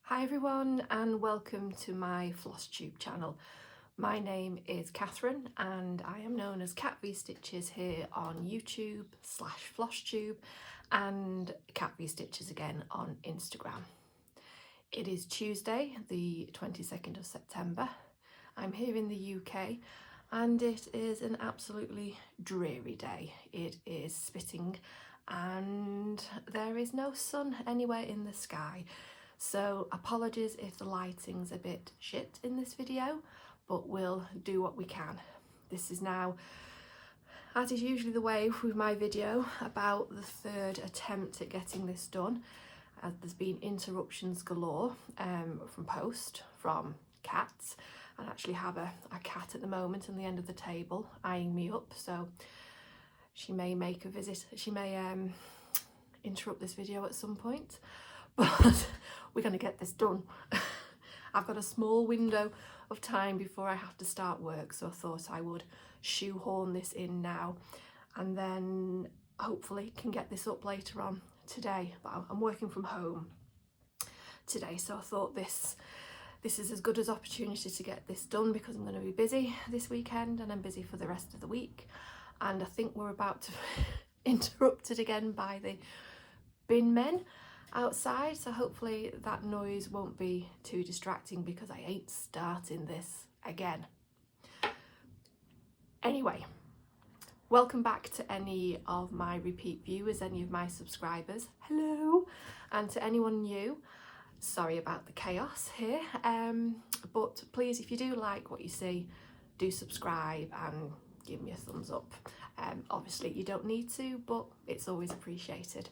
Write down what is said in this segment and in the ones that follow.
Hi everyone and welcome to my Flosstube channel. My name is Catherine and I am known as Cat V Stitches here on YouTube / Flosstube and Cat V Stitches again on Instagram. It is Tuesday the 22nd of September. I'm here in the UK and it is an absolutely dreary day. It is spitting and there is no sun anywhere in the sky. So apologies if the lighting's a bit shit in this video, but we'll do what we can. This is now, as is usually the way with my video, about the third attempt at getting this done, as there's been interruptions galore from post, from cats. I actually have a cat at the moment on the end of the table eyeing me up, so she may make a visit, she may interrupt this video at some point. But we're going to get this done. I've got a small window of time before I have to start work, so I thought I would shoehorn this in now and then hopefully can get this up later on today. But I'm working from home today, so I thought this is as good as opportunity to get this done because I'm going to be busy this weekend and I'm busy for the rest of the week. And I think we're about to interrupted again by the bin men outside, so hopefully that noise won't be too distracting because I ain't starting this again. Anyway, welcome back to any of my repeat viewers, any of my subscribers, hello, and to anyone new, sorry about the chaos here, but please, if you do like what you see, do subscribe and give me a thumbs up. Obviously you don't need to, but it's always appreciated.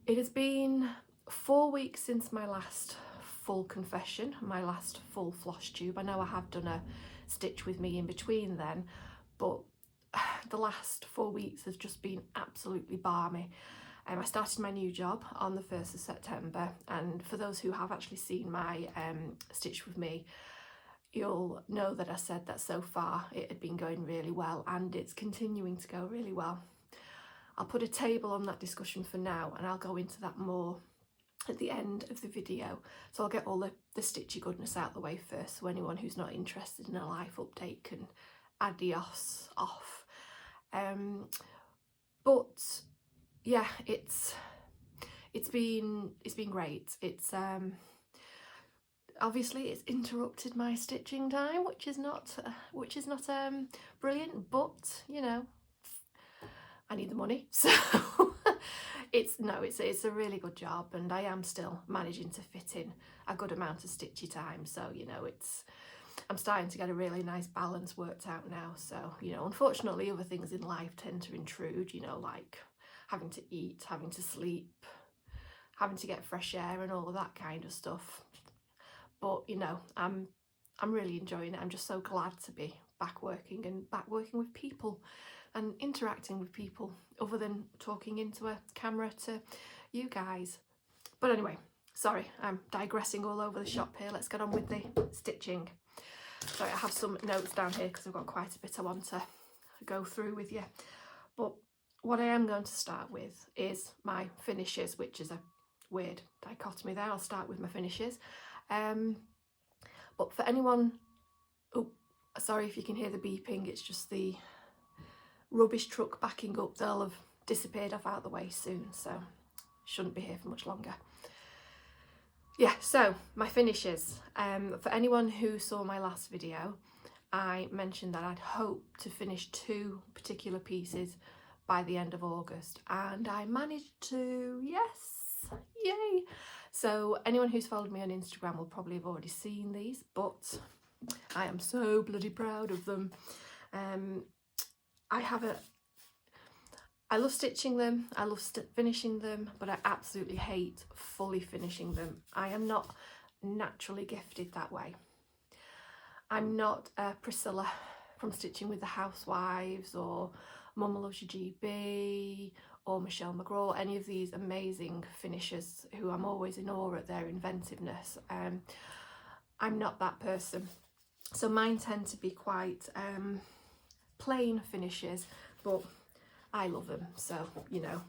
It has been 4 weeks since my last full confession, my last full Flosstube. I know I have done a stitch with me in between then, but the last 4 weeks has just been absolutely balmy. I started my new job on the 1st of September, and for those who have actually seen my stitch with me, you'll know that I said that so far it had been going really well and it's continuing to go really well. I'll put a table on that discussion for now and I'll go into that more at the end of the video. So I'll get all the stitchy goodness out the way first, so anyone who's not interested in a life update can adios off. But yeah, it's been great. It's obviously it's interrupted my stitching time, which is not brilliant, but you know, I need the money, so it's a really good job and I am still managing to fit in a good amount of stitchy time, so you know, I'm starting to get a really nice balance worked out now. So you know, unfortunately other things in life tend to intrude, you know, like having to eat, having to sleep, having to get fresh air and all of that kind of stuff. But you know, I'm really enjoying it. I'm just so glad to be back working with people and interacting with people other than talking into a camera to you guys. But anyway, sorry, I'm digressing all over the shop here. Let's get on with the stitching. Sorry, I have some notes down here because I've got quite a bit I want to go through with you. But what I am going to start with is my finishes, which is a weird dichotomy there. I'll start with my finishes. But for anyone, oh, sorry if you can hear the beeping, it's just the rubbish truck backing up. They'll have disappeared off out the way soon, so shouldn't be here for much longer. Yeah, so my finishes. For anyone who saw my last video, I mentioned that I'd hope to finish 2 particular pieces by the end of August, and I managed to, yes, yay. So anyone who's followed me on Instagram will probably have already seen these, but I am so bloody proud of them. I love stitching them, I love finishing them, but I absolutely hate fully finishing them. I am not naturally gifted that way. I'm not Pracilla from Stitching with the Housewives or Momma Loves GB or McGraw, any of these amazing finishers who I'm always in awe at their inventiveness. I'm not that person. So mine tend to be quite plain finishes, but I love them, so you know.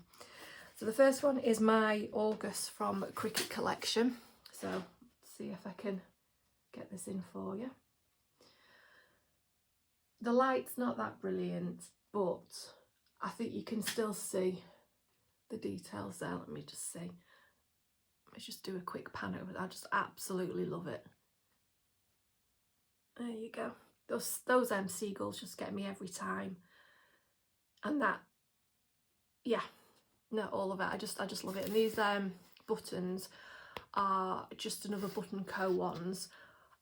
So the first one is my August from Cricut Collection. So let's see if I can get this in for you. The light's not that brilliant, but I think you can still see the details there. Let me just see. Let's just do a quick pan over that. I just absolutely love it. There you go. Those seagulls just get me every time. And that, yeah, no, all of it. I just love it. And these buttons are just another Button Co ones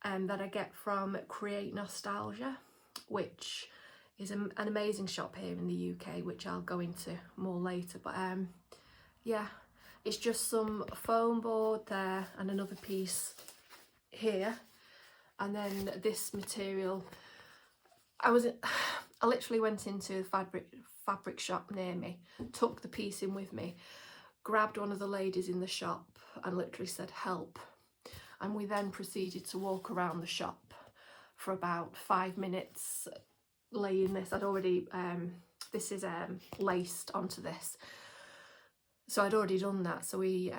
that I get from Create Nostalgia, which is an amazing shop here in the UK, which I'll go into more later. But yeah, it's just some foam board there and another piece here, and then this material. I literally went into a fabric shop near me, took the piece in with me, grabbed one of the ladies in the shop and literally said help, and we then proceeded to walk around the shop for about 5 minutes laying this. I'd already this is laced onto this, so I'd already done that, so we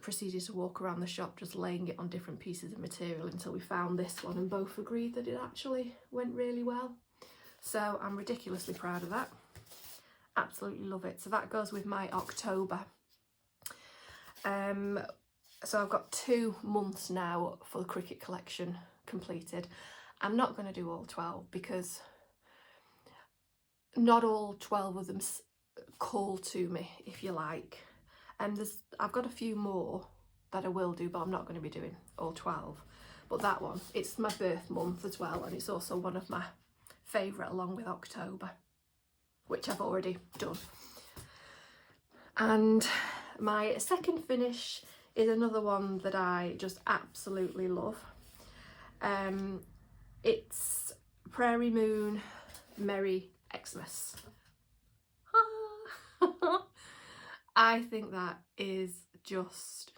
proceeded to walk around the shop just laying it on different pieces of material until we found this one, and both agreed that it actually went really well. So I'm ridiculously proud of that. Absolutely love it. So that goes with my October. So I've got 2 months now for the Cricut Collection completed. I'm not going to do all 12 because not all 12 of them call to me, if you like. And I've got a few more that I will do, but I'm not going to be doing all 12. But that one, it's my birth month as well, and it's also one of my favourite along with October, which I've already done. And my second finish is another one that I just absolutely love. It's Prairie Moon Merry Xmas. I think that is just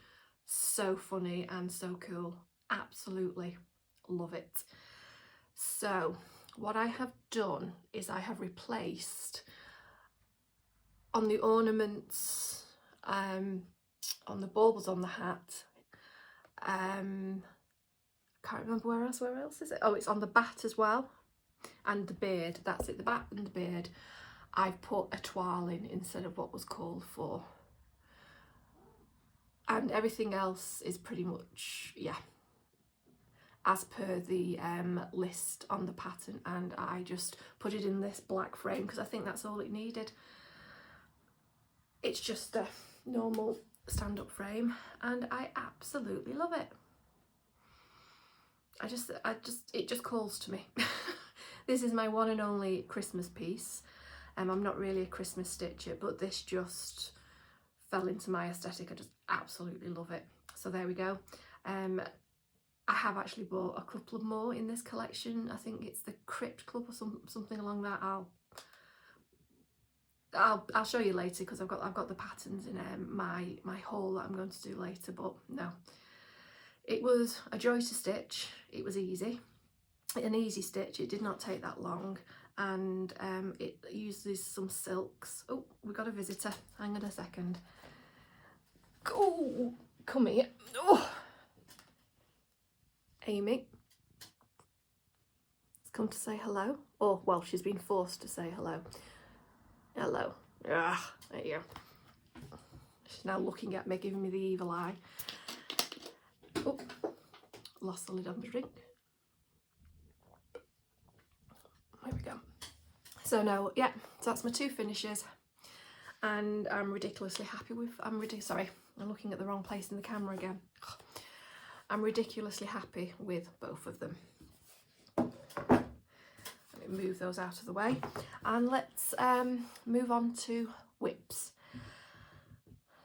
so funny and so cool. Absolutely love it. So what I have done is I have replaced on the ornaments, on the baubles on the hat, can't remember where else is it? Oh, it's on the bat as well, and the beard. That's it, the bat and the beard. I've put a toile in instead of what was called for, and everything else is pretty much, yeah, as per the list on the pattern, and I just put it in this black frame because I think that's all it needed. It's just a normal stand-up frame and I absolutely love it. It just calls to me. This is my one and only Christmas piece. I'm not really a Christmas stitcher, but this just fell into my aesthetic. I just absolutely love it. So there we go. I have actually bought a couple of more in this collection. I think it's the Crypt Club or something along that. I'll show you later because I've got the patterns in my haul that I'm going to do later. But no, it was a joy to stitch. It was easy, an easy stitch. It did not take that long, and it uses some silks. Oh, we got a visitor. Hang on a second. Oh, come here. Oh, Amy. It's come to say hello. Or, well, she's been forced to say hello. Hello. Ah, there you go. She's now looking at me, giving me the evil eye. Oh, lost the lid on the drink. There we go. So now, yeah, so that's my 2 finishes, and I'm ridiculously happy with. Sorry, I'm looking at the wrong place in the camera again. I'm ridiculously happy with both of them. Let me move those out of the way, and let's move on to whips.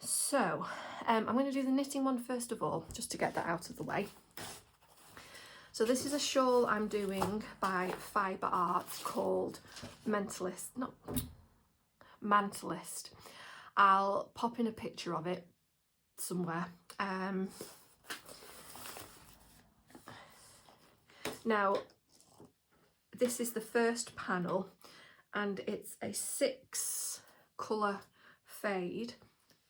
So I'm going to do the knitting one first of all, just to get that out of the way. So this is a shawl I'm doing by Fiber Arts called Mentalist. I'll pop in a picture of it somewhere. Now, this is the first panel, and it's a 6 colour fade.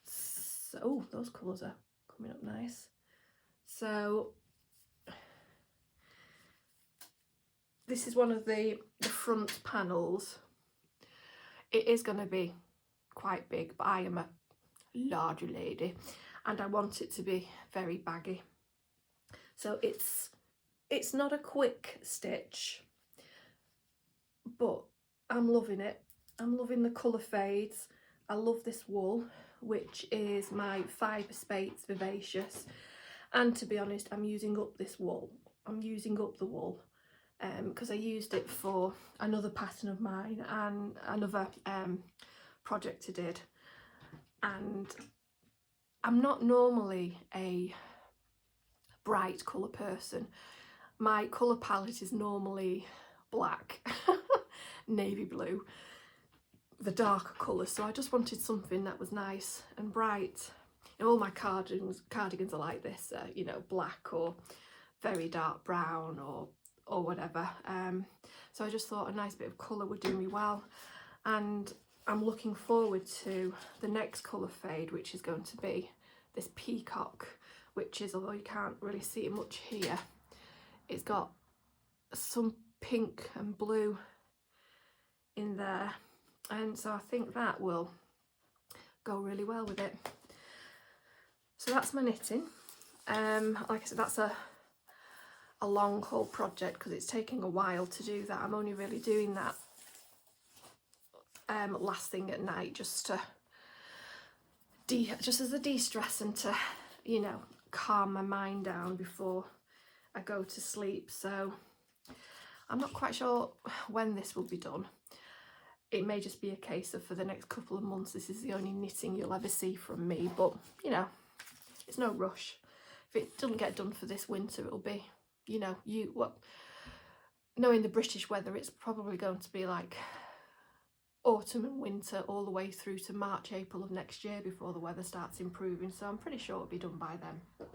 So, oh, those colours are coming up nice. So this is one of the front panels. It is going to be quite big, but I am a larger lady and I want it to be very baggy. So it's not a quick stitch, but I'm loving it. I'm loving the colour fades. I love this wool, which is my Fyberspate's Vivacious. And to be honest, I'm using up this wool. I'm using up the wool because I used it for another pattern of mine and another project I did. And I'm not normally a bright colour person. My colour palette is normally black, navy blue, the darker colours, so I just wanted something that was nice and bright. And all my cardigans are like this, you know, black or very dark brown or whatever. So I just thought a nice bit of colour would do me well, and I'm looking forward to the next colour fade, which is going to be this peacock, which is, although you can't really see it much here, it's got some pink and blue in there, and so I think that will go really well with it. So that's my knitting. Like I said, that's a long haul project because it's taking a while to do that. I'm only really doing that last thing at night, just as a de-stress and to, you know, calm my mind down before I go to sleep. So I'm not quite sure when this will be done. It may just be a case of for the next couple of months this is the only knitting you'll ever see from me, but you know, it's no rush. If it doesn't get done for this winter, it'll be, you know, knowing the British weather, it's probably going to be like autumn and winter all the way through to March, April of next year before the weather starts improving, so I'm pretty sure it'll be done by then.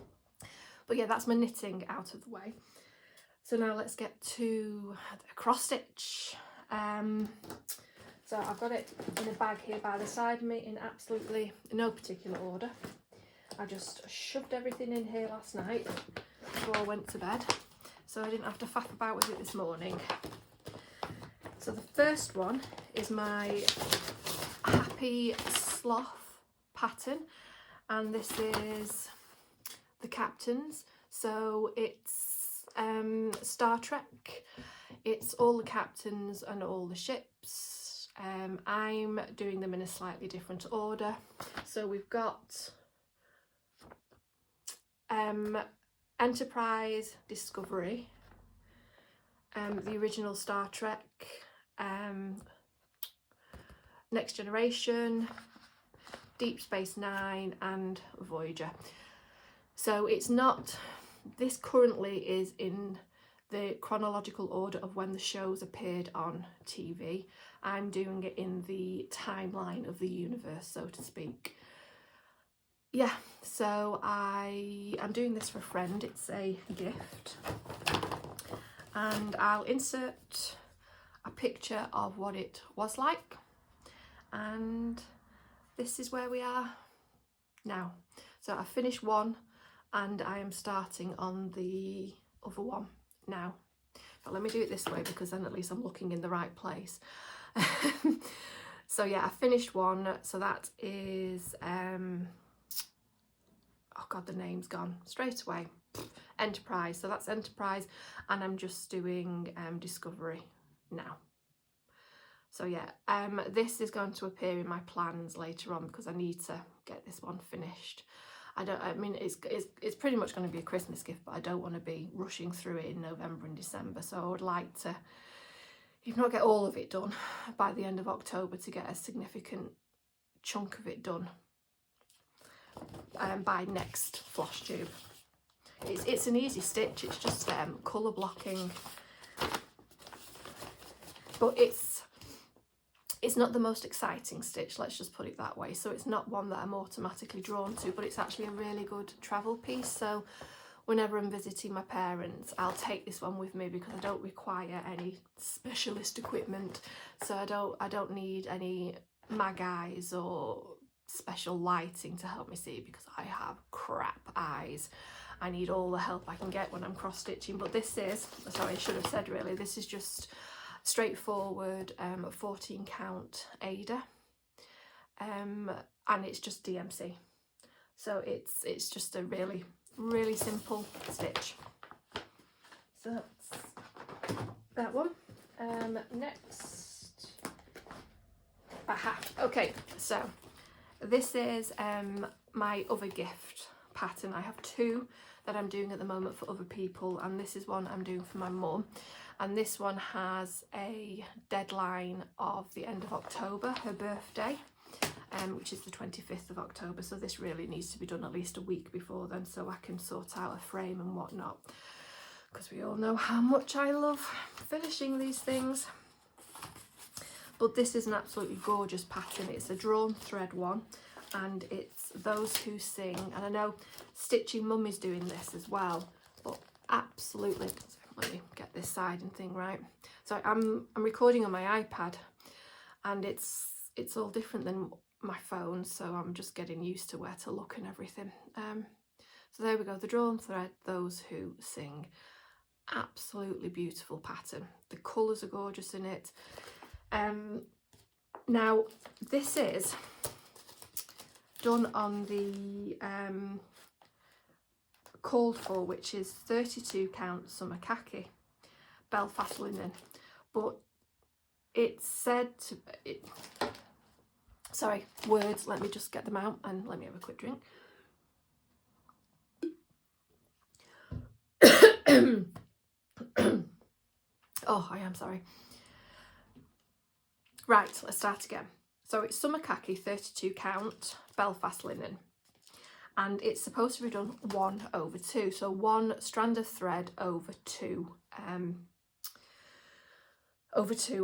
But yeah, that's my knitting out of the way. So now let's get to the cross stitch. So I've got it in a bag here by the side of me in absolutely no particular order. I just shoved everything in here last night before I went to bed, so I didn't have to faff about with it this morning. So the first one is my Happy Sloth pattern, and this is the captains. So it's Star Trek. It's all the captains and all the ships. I'm doing them in a slightly different order. So we've got Enterprise, Discovery, the original Star Trek, Next Generation, Deep Space Nine and Voyager. So it's not, this currently is in the chronological order of when the shows appeared on TV. I'm doing it in the timeline of the universe, so to speak. Yeah, so I'm doing this for a friend. It's a gift, and I'll insert a picture of what it was like, and this is where we are now. So I finished one and I am starting on the other one now. But let me do it this way because then at least I'm looking in the right place. So yeah, I finished one. So that is oh god, the name's gone straight away. Enterprise. So that's Enterprise, and I'm just doing Discovery now. So yeah, this is going to appear in my plans later on because I need to get this one finished. I mean it's pretty much going to be a Christmas gift, but I don't want to be rushing through it in November and December, so I would like to, if not get all of it done by the end of October, to get a significant chunk of it done by next Flosstube. It's an easy stitch, it's just colour blocking, but it's not the most exciting stitch, let's just put it that way. So it's not one that I'm automatically drawn to, but it's actually a really good travel piece. So whenever I'm visiting my parents, I'll take this one with me because I don't require any specialist equipment. So I don't need any mag eyes or special lighting to help me see because I have crap eyes. I need all the help I can get when I'm cross stitching. But this is, sorry, I should have said really, this is just straightforward 14 count Ada, and it's just DMC. So it's just a really simple stitch. So that's that one. Next, aha, okay, so this is my other gift pattern. I have two that I'm doing at the moment for other people, and this is one I'm doing for my mum, and this one has a deadline of the end of October, her birthday, which is the 25th of October, so this really needs to be done at least a week before then so I can sort out a frame and whatnot, because we all know how much I love finishing these things. But this is an absolutely gorgeous pattern. It's a drawn thread one, and it's Those Who Sing, and I know Stitchin Mommy's doing this as well, but absolutely, let me get this side and thing right. So I'm recording on my iPad, and it's all different than my phone, so I'm just getting used to where to look and everything. So there we go, the drawn thread, Those Who Sing. Absolutely beautiful pattern. The colours are gorgeous in it. Now this is done on the called for, which is 32 count summer khaki Belfast linen, but it's said to sorry, words, let me just get them out and let me have a quick drink. Oh, I am sorry. Right, let's start again. So it's summer khaki 32 count Belfast linen, and it's supposed to be done 1/2, so 1 strand of thread over 2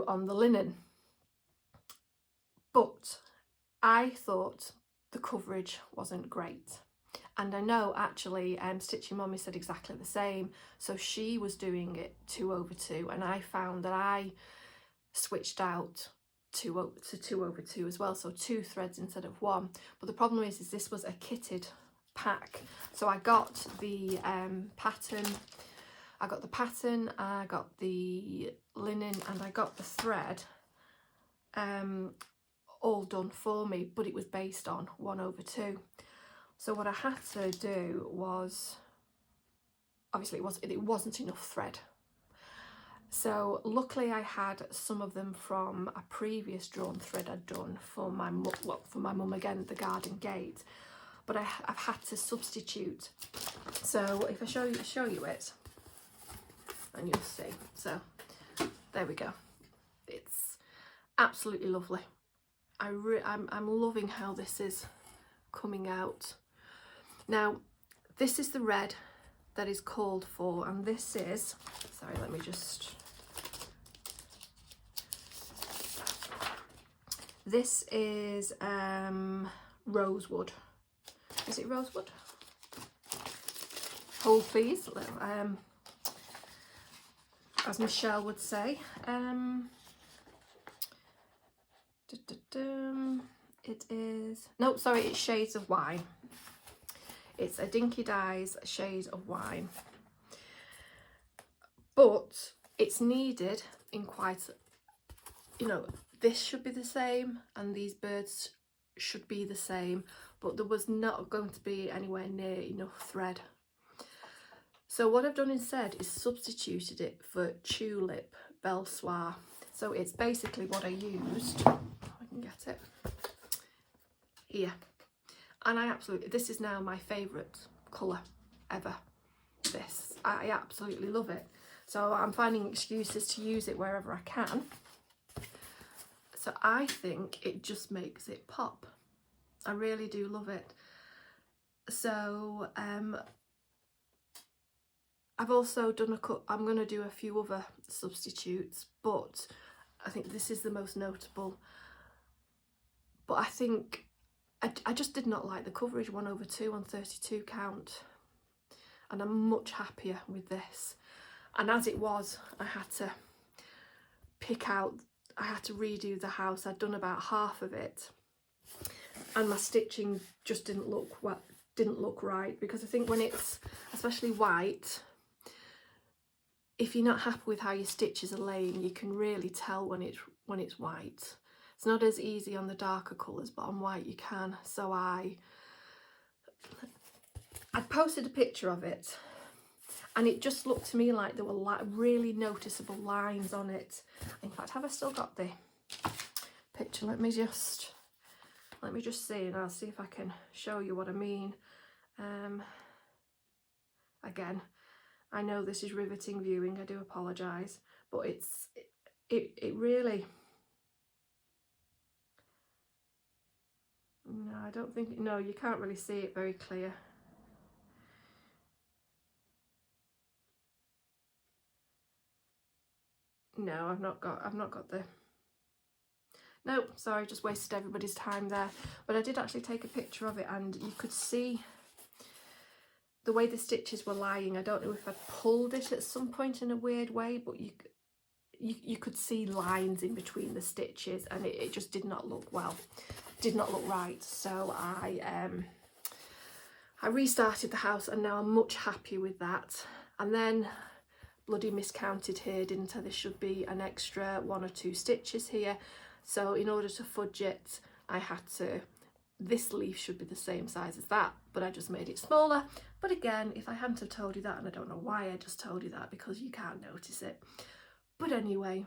on the linen. But I thought the coverage wasn't great, and I know actually Stitchin Mommy said exactly the same, so she was doing it 2/2, and I found that I switched out to 2/2 as well, so 2 threads instead of 1. But the problem is this was a kitted pack, so I got the pattern, I got the linen, and I got the thread all done for me, but it was based on 1/2. So what I had to do was, obviously it wasn't enough thread. So luckily I had some of them from a previous drawn thread I'd done for my mum again, the garden gate, but I've had to substitute. So if I show you it, and you'll see. So there we go. It's absolutely lovely. I'm loving how this is coming out. Now this is the red that is called for, and this is, sorry, let me just, this is Rosewood. Is it Rosewood? Hold please, as Michelle would say. It is, no, sorry, it's Shades of Wine. It's a Dinky Dyes Shade of Wine, but it's needed in quite, you know, this should be the same and these birds should be the same, but there was not going to be anywhere near enough thread. So what I've done instead is substituted it for Tulip Belle Soir. So it's basically what I used, if I can get it, here. And I absolutely, this is now my favourite colour ever. This, I absolutely love it. So I'm finding excuses to use it wherever I can. So I think it just makes it pop. I really do love it. So I've also done I'm going to do a few other substitutes, but I think this is the most notable. But I think I just did not like the coverage 1/2 on 32 count, and I'm much happier with this. And as it was, I had to pick out, I had to redo the house. I'd done about half of it, and my stitching just didn't look right, because I think when it's especially white, if you're not happy with how your stitches are laying, you can really tell when it's white. It's not as easy on the darker colours, but on white you can. So I posted a picture of it, and it just looked to me like there were really noticeable lines on it. In fact, have I still got the picture? Let me just see, and I'll see if I can show you what I mean. Again, I know this is riveting viewing, I do apologise, but it really, no, I don't think, no, you can't really see it very clear. No, I've not got the, no, sorry, just wasted everybody's time there. But I did actually take a picture of it, and you could see the way the stitches were lying. I don't know if I pulled it at some point in a weird way, but you could see lines in between the stitches, and it just did not look well, did not look right. So I restarted the house, and now I'm much happier with that. And then bloody miscounted here, didn't I? There should be an extra 1 or 2 stitches here. So in order to fudge it, I had to, this leaf should be the same size as that, but I just made it smaller. But again, if I hadn't have told you that, and I don't know why I just told you that, because you can't notice it. But anyway,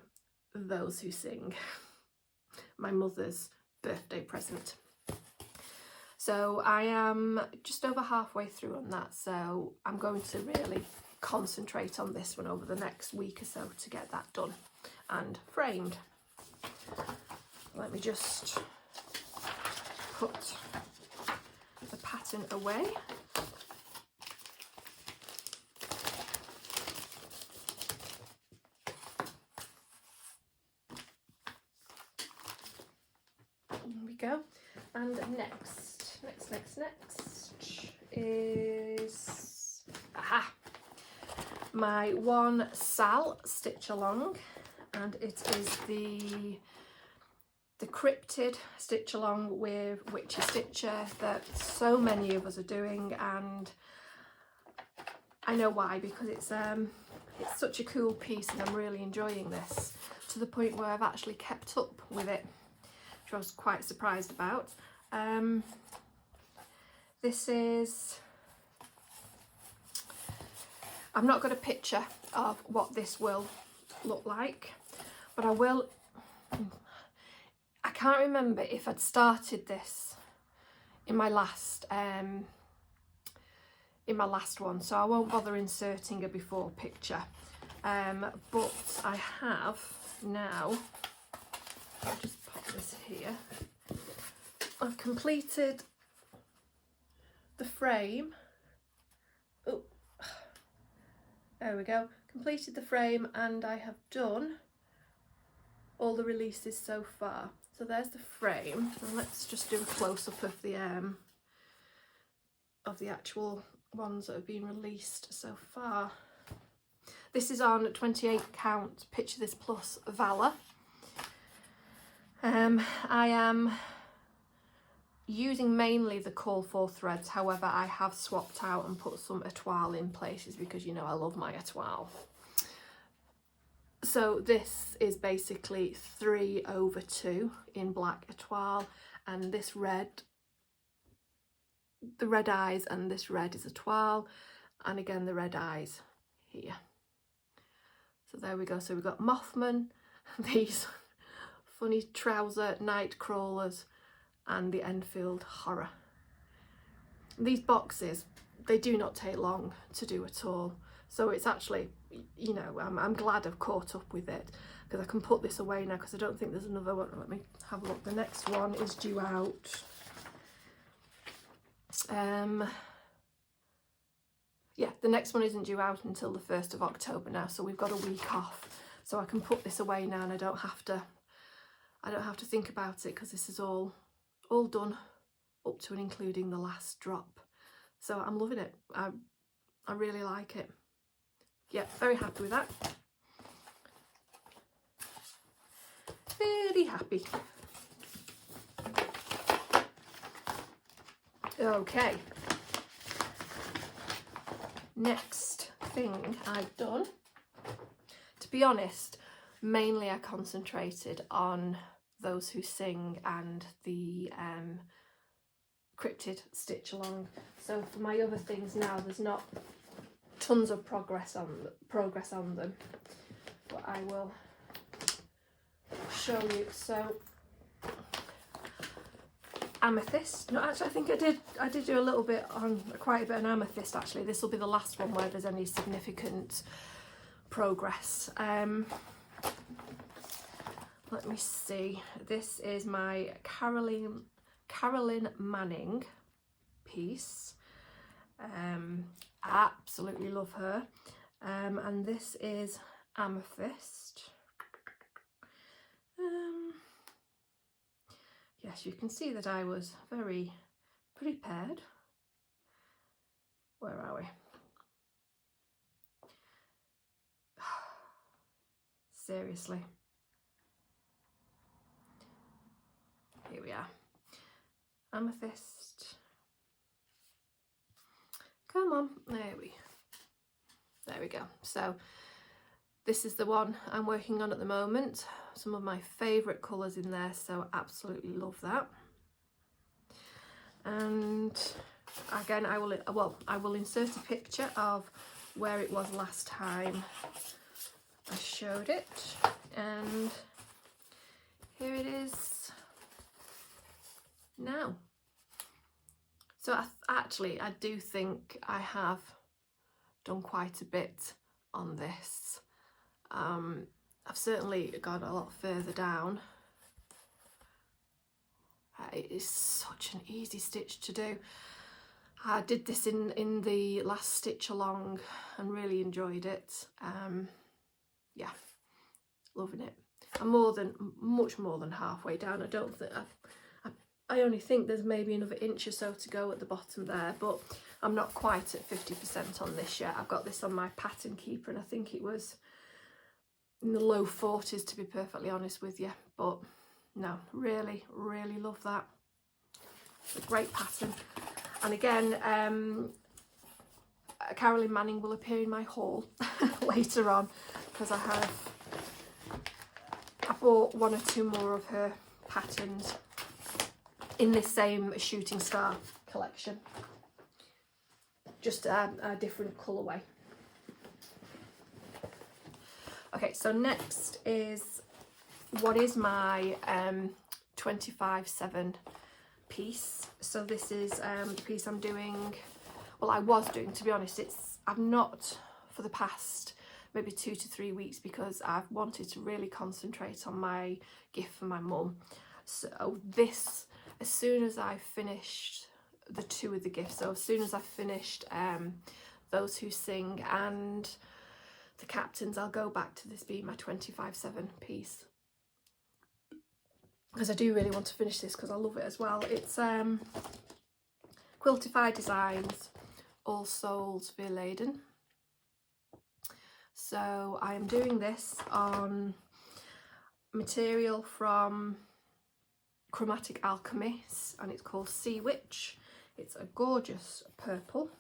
those who sing. My mother's birthday present. So I am just over halfway through on that, so I'm going to really concentrate on this one over the next week or so to get that done and framed. Let me just put the pattern away. There we go. And next is, aha, my one Sal stitch along, and it is the Decrypted stitch along with Whitchy Stitcher that so many of us are doing, and I know why, because it's such a cool piece, and I'm really enjoying this to the point where I've actually kept up with it, which I was quite surprised about. This is, I've not got a picture of what this will look like, but I will. I can't remember if I'd started this in my last one, so I won't bother inserting a before picture. But I have now, I'll just pop this here. I've completed the frame. Oh, there we go. Completed the frame, and I have done all the releases so far. So there's the frame, and let's just do a close-up of the actual ones that have been released so far. This is on 28 count Picture This Plus Valor. I am using mainly the call for threads, however I have swapped out and put some étoile in places, because you know I love my étoile. So this is basically 3/2 in black étoile, and this red, the red eyes, and this red is étoile, and again the red eyes here. So there we go. So we've got Mothman, these funny trouser night crawlers, and the Enfield Horror. These boxes, they do not take long to do at all. So it's actually, you know, I'm glad I've caught up with it, because I can put this away now, because I don't think there's another one. Let me have a look. The next one is due out. Yeah, the next one isn't due out until the 1st of October now, so we've got a week off. So I can put this away now, and I don't have to think about it, because this is all done up to and including the last drop. So I'm loving it. I really like it. Yeah, very happy with that. Very happy. Okay, next thing I've done, to be honest, mainly I concentrated on Those Who Sing and the Cryptid stitch along. So for my other things now, there's not tons of progress on them, but I will show you. So Amethyst. No, actually, I think I did do a little bit on, quite a bit on Amethyst actually. This will be the last one where there's any significant progress. Let me see. This is my Carolyn Manning piece. Absolutely love her. And this is Amethyst. Yes, you can see that I was very prepared. Where are we? Seriously. Here we are. Amethyst. Come on. There we go. So this is the one I'm working on at the moment. Some of my favourite colours in there, so absolutely love that. And again, I will insert a picture of where it was last time I showed it, and here it is now. So I do think I have done quite a bit on this. I've certainly gone a lot further down. It is such an easy stitch to do. I did this in the last stitch along and really enjoyed it. Yeah, loving it. I'm much more than halfway down. I don't think I only think there's maybe another inch or so to go at the bottom there, but I'm not quite at 50% on this yet. I've got this on my pattern keeper, and I think it was in the low 40s, to be perfectly honest with you. But no, really love that. It's a great pattern. And again, Carolyn Manning will appear in my haul later on, because I bought one or two more of her patterns in this same Shooting Star collection, just a different colourway. Okay, so next is what is my 25/7 piece. So this is the piece I'm doing, well, I was doing, to be honest. I've not for the past maybe 2 to 3 weeks, because I've wanted to really concentrate on my gift for my mum. So this, as soon as I finished the 2 of the gifts, so as soon as I finished Those Who Sing and the Captains, I'll go back to this being my 25/7 piece, because I do really want to finish this because I love it as well. It's Quiltify Designs, All Souls Vierlanden. So I am doing this on material from Chromatic Alchemist, and it's called Sea Witch. It's a gorgeous purple.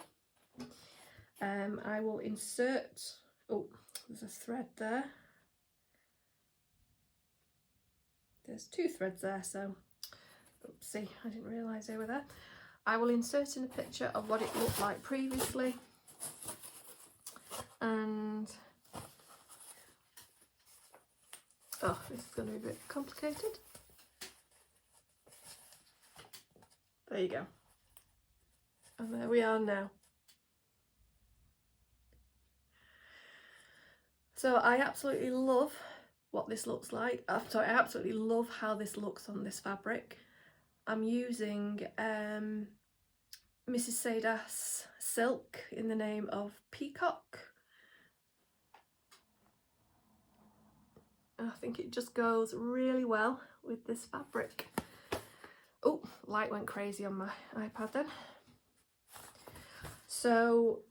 I will insert, oh, there's a thread there. There's 2 threads there, so oopsie, I didn't realise they were there. I will insert in a picture of what it looked like previously, and oh, this is going to be a bit complicated. There you go. And there we are now. So I absolutely love what this looks like. I absolutely love how this looks on this fabric. I'm using Mrs. Saidas silk in the name of Peacock. I think it just goes really well with this fabric. Oh, light went crazy on my iPad then. So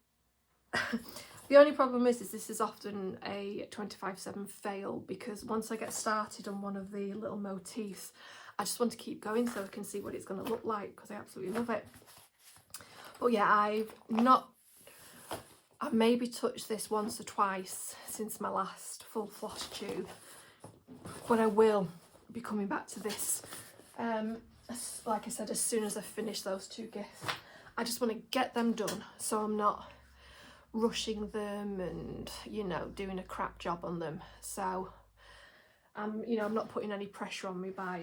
the only problem is this is often a 25/7 fail, because once I get started on one of the little motifs, I just want to keep going so I can see what it's going to look like, because I absolutely love it. But yeah, I've maybe touched this once or twice since my last full floss tube, but I will be coming back to this, like I said, as soon as I finish those 2 gifts. I just want to get them done so I'm not rushing them and, you know, doing a crap job on them. So you know, I'm not putting any pressure on me by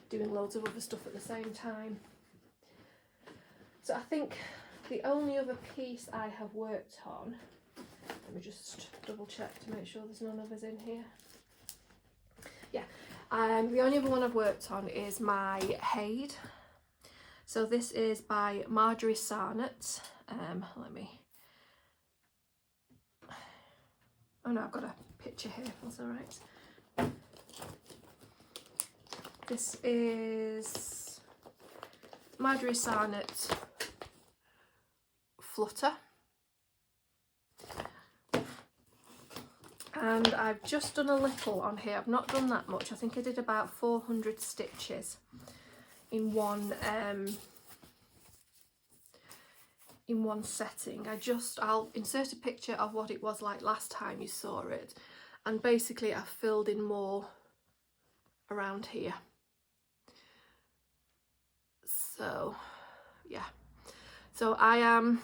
doing loads of other stuff at the same time. So I think the only other piece I have worked on, let me just double check to make sure there's none others in here. Yeah, the only other one I've worked on is my Haid. So this is by Marjorie Sarnat. Let me, oh no, I've got a picture here, that's all right. This is Marjorie Sarnat Flutter. And I've just done a little on here. I've not done that much. I think I did about 400 stitches in one setting. I'll insert a picture of what it was like last time you saw it, and basically I filled in more around here. So yeah, so I'm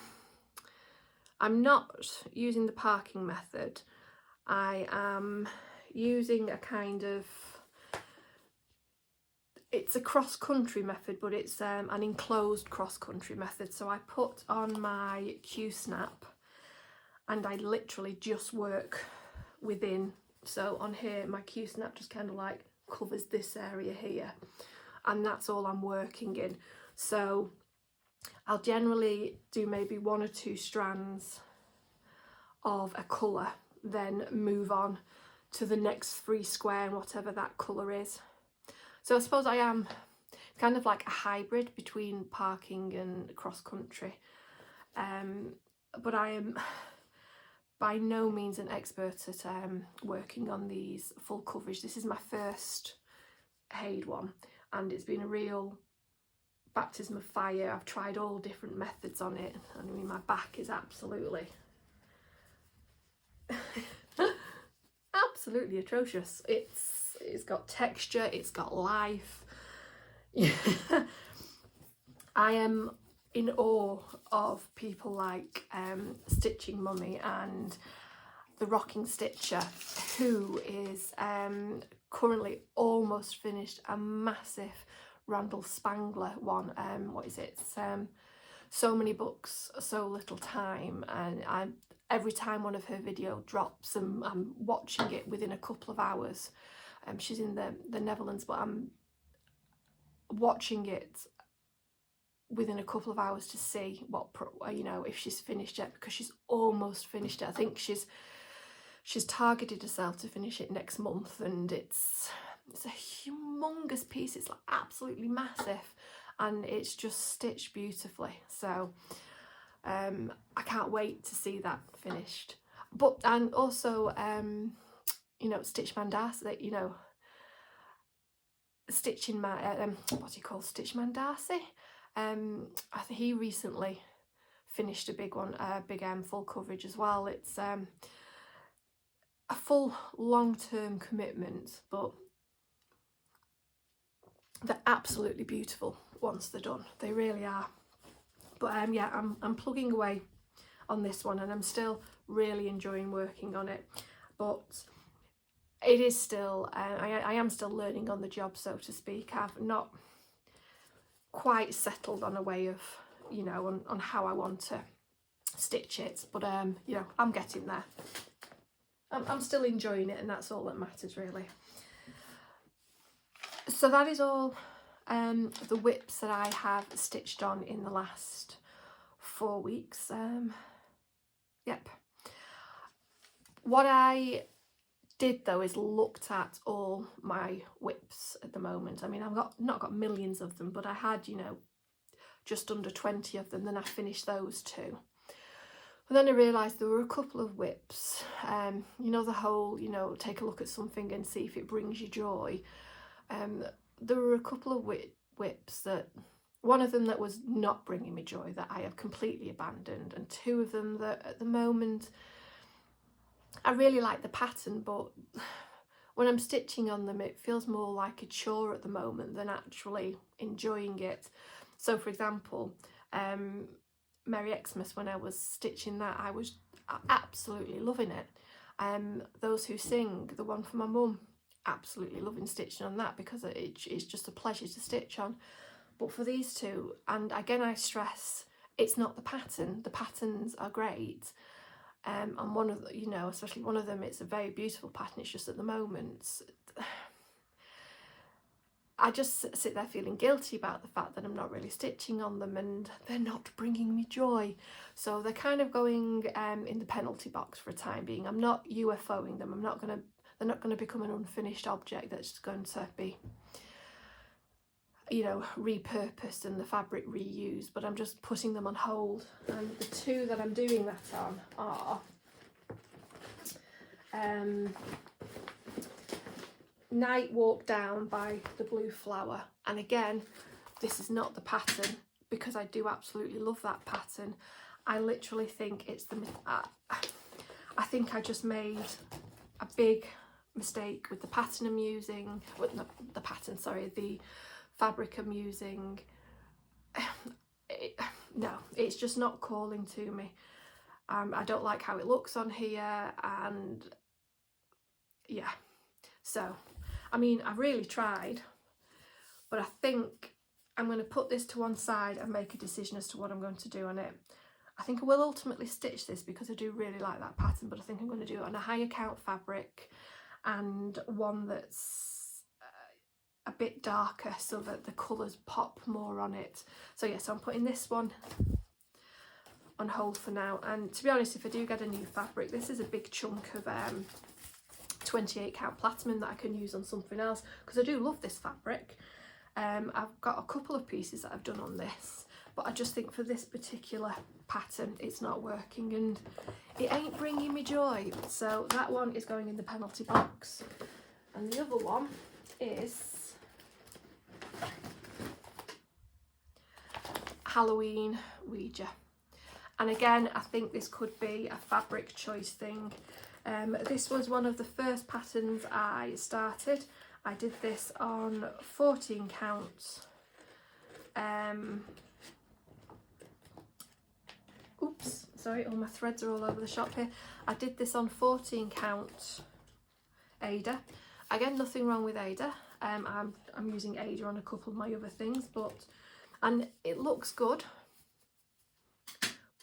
not using the parking method. I am using a kind of, it's a cross-country method, but it's an enclosed cross-country method. So I put on my Q-snap and I literally just work within. So on here, my Q-snap just kind of like covers this area here, and that's all I'm working in. So I'll generally do maybe 1 or 2 strands of a colour, then move on to the next 3 square and whatever that colour is. So I suppose I am kind of like a hybrid between parking and cross country, but I am by no means an expert at working on these full coverage. This is my first Haid one, and it's been a real baptism of fire. I've tried all different methods on it, and I mean my back is absolutely absolutely atrocious. It's got texture, it's got life. I am in awe of people like Stitchin Mommy and the Rocking Stitcher, who is currently almost finished a massive Randall Spangler one. What is it? It's, so many books, so little time, and every time one of her video drops, I'm watching it within a couple of hours. She's in the Netherlands, but I'm watching it within a couple of hours to see what, you know, if she's finished it, because she's almost finished it. I think she's targeted herself to finish it next month, and it's a humongous piece. It's like absolutely massive, and it's just stitched beautifully. So I can't wait to see that finished. But, and also you know, Man Darcy, you know, Stitchin Man, what's he called, Man Darcy. I think he recently finished a big one, big full coverage as well. It's a full long-term commitment, but they're absolutely beautiful once they're done. They really are. But yeah, I'm plugging away on this one, and I'm still really enjoying working on it. But it is still, I am still learning on the job, so to speak. I've not quite settled on a way of, you know, on how I want to stitch it, but you know, I'm getting there. I'm still enjoying it, and that's all that matters really. So that is all the whips that I have stitched on in the last 4 weeks. Yep. What I did though is looked at all my whips at the moment. I mean, I've not got millions of them, but I had, you know, just under 20 of them. Then I finished those 2. And then I realised there were a couple of whips, you know, the whole, you know, take a look at something and see if it brings you joy. There were a couple of whips that one of them that was not bringing me joy that I have completely abandoned, and two of them that at the moment I really like the pattern, but when I'm stitching on them it feels more like a chore at the moment than actually enjoying it. So for example, Merry Xmas, when I was stitching that, I was absolutely loving it. Those Who Sing, the one for my mum, absolutely loving stitching on that because it's just a pleasure to stitch on. But for these two, and again I stress, it's not the pattern. The patterns are great, and one of the, you know, especially one of them, it's a very beautiful pattern. It's just at the moment I just sit there feeling guilty about the fact that I'm not really stitching on them and they're not bringing me joy. So they're kind of going in the penalty box for a time being. I'm not UFOing them. They're not going to become an unfinished object that's going to be, you know, repurposed and the fabric reused, but I'm just putting them on hold. And the two that I'm doing that on are Night Walk Down by the Blue Flower. And again, this is not the pattern because I do absolutely love that pattern. I literally think it's the I think I just made a big mistake with the pattern I'm using, with the pattern, sorry, the fabric I'm using. No, it's just not calling to me. I don't like how it looks on here, and yeah, so I mean, I've really tried, but I think I'm going to put this to one side and make a decision as to what I'm going to do on it. I think I will ultimately stitch this because I do really like that pattern, but I think I'm going to do it on a higher count fabric and one that's a bit darker so that the colours pop more on it. So yeah, so I'm putting this one on hold for now. And to be honest, if I do get a new fabric, this is a big chunk of 28 count platinum that I can use on something else, because I do love this fabric. I've got a couple of pieces that I've done on this, but I just think for this particular pattern it's not working and it ain't bringing me joy. So that one is going in the penalty box, and the other one is Halloween Ouija. And again, I think this could be a fabric choice thing. This was one of the first patterns I started. I did this on 14 counts. Oops, sorry, all my threads are all over the shop here. I did this on 14 count Ada. Again, nothing wrong with Ada. I'm using Ada on a couple of my other things, and it looks good.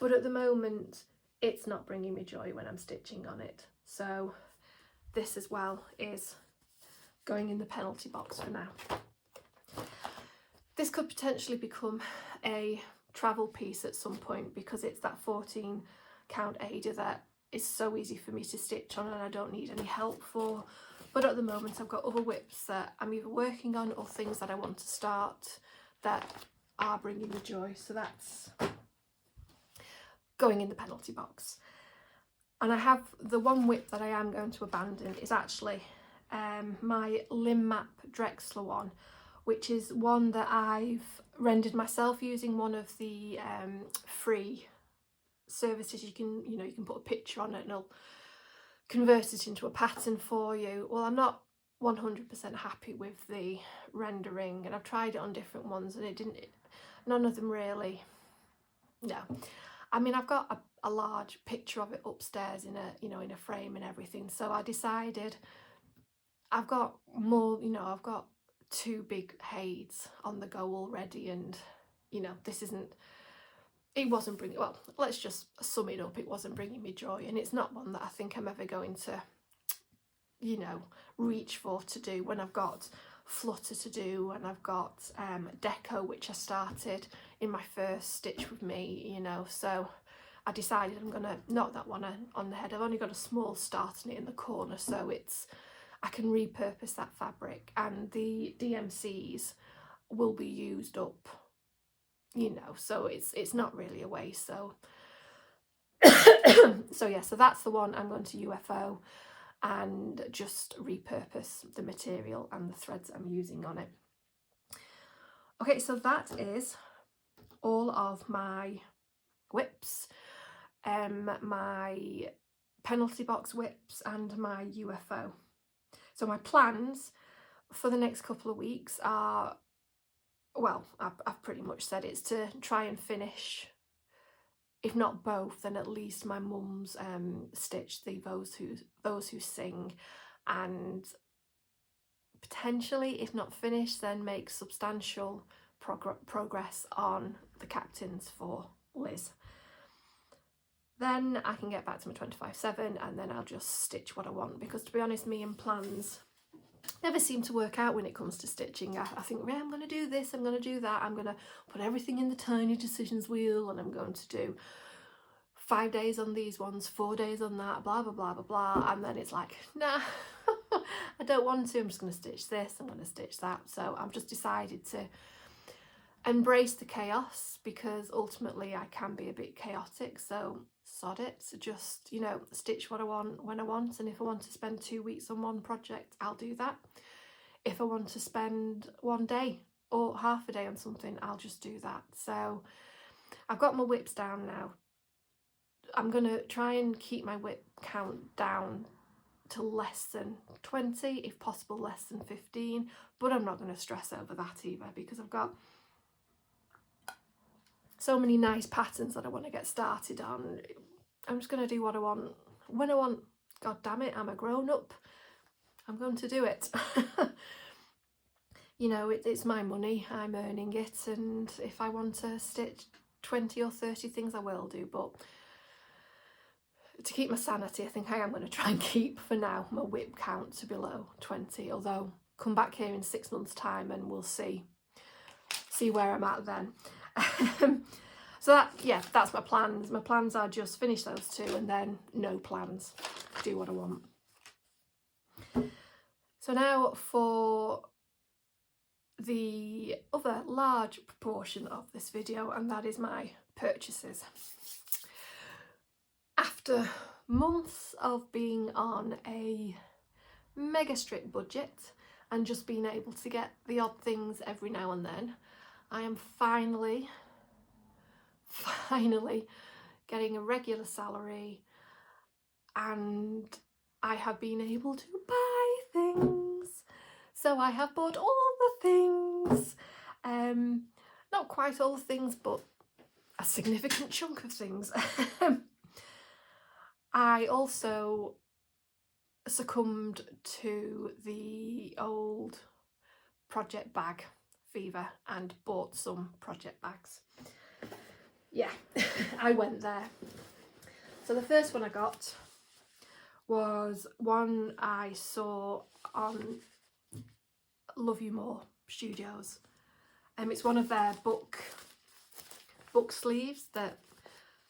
But at the moment, it's not bringing me joy when I'm stitching on it. So this as well is going in the penalty box for now. This could potentially become a travel piece at some point because it's that 14 count Ada that is so easy for me to stitch on and I don't need any help for. But at the moment I've got other whips that I'm either working on or things that I want to start that are bringing me joy. So that's going in the penalty box. And I have the one whip that I am going to abandon is actually my Limb Map Drexler one, which is one that I've rendered myself using one of the free services. You can put a picture on it and it'll convert it into a pattern for you. Well, I'm not 100% happy with the rendering, and I've tried it on different ones and none of them really, no. I mean, I've got a large picture of it upstairs in a frame and everything. So I decided I've got more, I've got two big Hades on the go already, and it wasn't bringing, well, let's just sum it up, it wasn't bringing me joy, and it's not one that I think I'm ever going to, reach for to do when I've got Flutter to do, and I've got Deco, which I started in my first stitch with me, so I decided I'm gonna knock that one on the head. I've only got a small start in it in the corner, so I can repurpose that fabric, and the DMCs will be used up, so it's not really a waste. So so yeah, so that's the one I'm going to UFO and just repurpose the material and the threads I'm using on it. Okay, so that is all of my whips, my penalty box whips and my UFO. So my plans for the next couple of weeks are, well, I've pretty much said it's to try and finish, if not both, then at least my mum's stitch, those who sing, and potentially, if not finish, then make substantial progress on the captains for Liz. Then I can get back to my 25/7 and then I'll just stitch what I want, because to be honest, me and plans never seem to work out when it comes to stitching. I think, yeah, I'm going to do this, I'm going to do that, I'm going to put everything in the tiny decisions wheel, and I'm going to do 5 days on these ones, 4 days on that, blah blah blah blah blah, and then it's like, nah, I don't want to, I'm just going to stitch this, I'm going to stitch that. So I've just decided to embrace the chaos, because ultimately I can be a bit chaotic, so sod it. So just, you know, stitch what I want when I want, and if I want to spend 2 weeks on one project, I'll do that. If I want to spend 1 day or half a day on something, I'll just do that. So I've got my whips down now. I'm going to try and keep my whip count down to less than 20, if possible less than 15, but I'm not going to stress over that either, because I've got so many nice patterns that I want to get started on. I'm just going to do what I want when I want. God damn it, I'm a grown up. I'm going to do it. You know, it's my money, I'm earning it, and if I want to stitch 20 or 30 things, I will do. But to keep my sanity, I think I am going to try and keep, for now, my whip count to below 20, although come back here in 6 months' time and we'll see where I'm at then. So that, yeah, that's my plans. My plans are just finish those 2 and then no plans, do what I want. So now for the other large proportion of this video, and that is my purchases. After months of being on a mega strict budget and just being able to get the odd things every now and then, I am finally getting a regular salary, and I have been able to buy things. So I have bought all the things, not quite all the things, but a significant chunk of things. I also succumbed to the old project bag fever and bought some project bags. Yeah, I went there. So the first one I got was one I saw on Love You More Studios. It's one of their book sleeves that,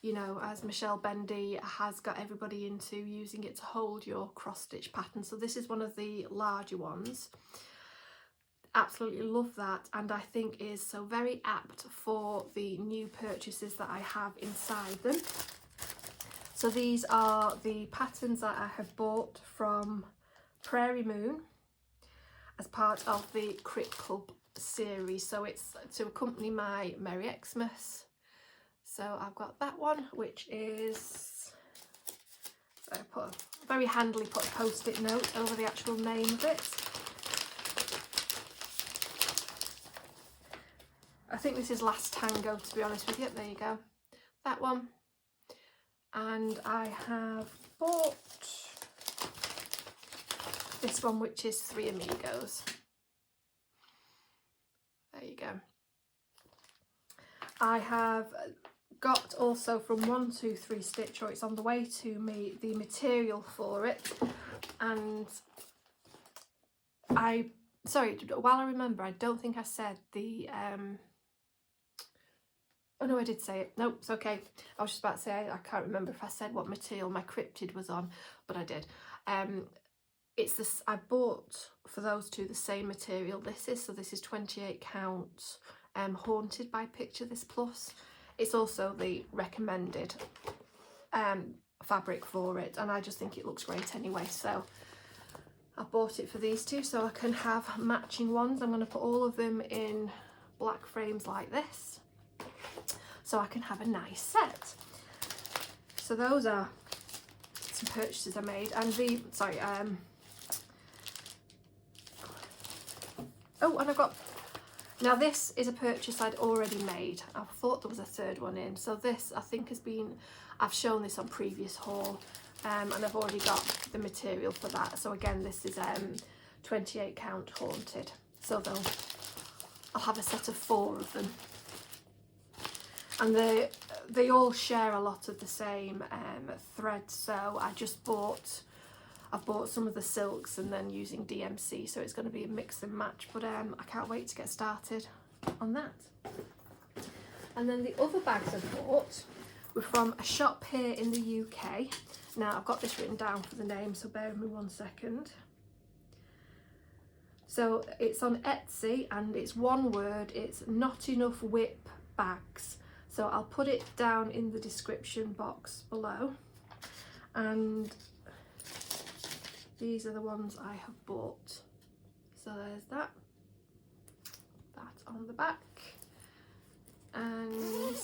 you know, as Michelle Bendy has got everybody into using it to hold your cross stitch pattern. So this is one of the larger ones. Absolutely love that, and I think is so very apt for the new purchases that I have inside them. So these are the patterns that I have bought from Prairie Moon as part of the Crit Club series. So it's to accompany my Merry Xmas. So I've got that one, which is, so I very handily put a post-it note over the actual name of it. I think this is Last Tango, to be honest with you. There you go. That one. And I have bought this one, which is Three Amigos. There you go. I have got also from 123 Stitch, or it's on the way to me, the material for it. And while I remember, I don't think I said the oh no, I did say it. No, it's okay. I was just about to say, I can't remember if I said what material my Cryptid was on, but I did. It's this, I bought for those two the same material this is. So this is 28 count Haunted by Picture This Plus. It's also the recommended fabric for it, and I just think it looks great anyway. So I bought it for these two so I can have matching ones. I'm going to put all of them in black frames like this. so I can have a nice set. So those are some purchases I made. And the, sorry, oh, and I've got, now this is a purchase I'd already made. I thought there was a third one in. So this I think has been, I've shown this on previous haul, and I've already got the material for that. So again, this is 28 count haunted. So I'll have a set of 4 of them. And they all share a lot of the same threads. So I've bought some of the silks and then using DMC, so it's going to be a mix and match, but I can't wait to get started on that. And then the other bags I bought were from a shop here in the UK. Now I've got this written down for the name, so bear with me 1 second. So it's on Etsy and it's one word, it's Not Enough Whip Bags. So I'll put it down in the description box below. And these are the ones I have bought. So there's that on the back, and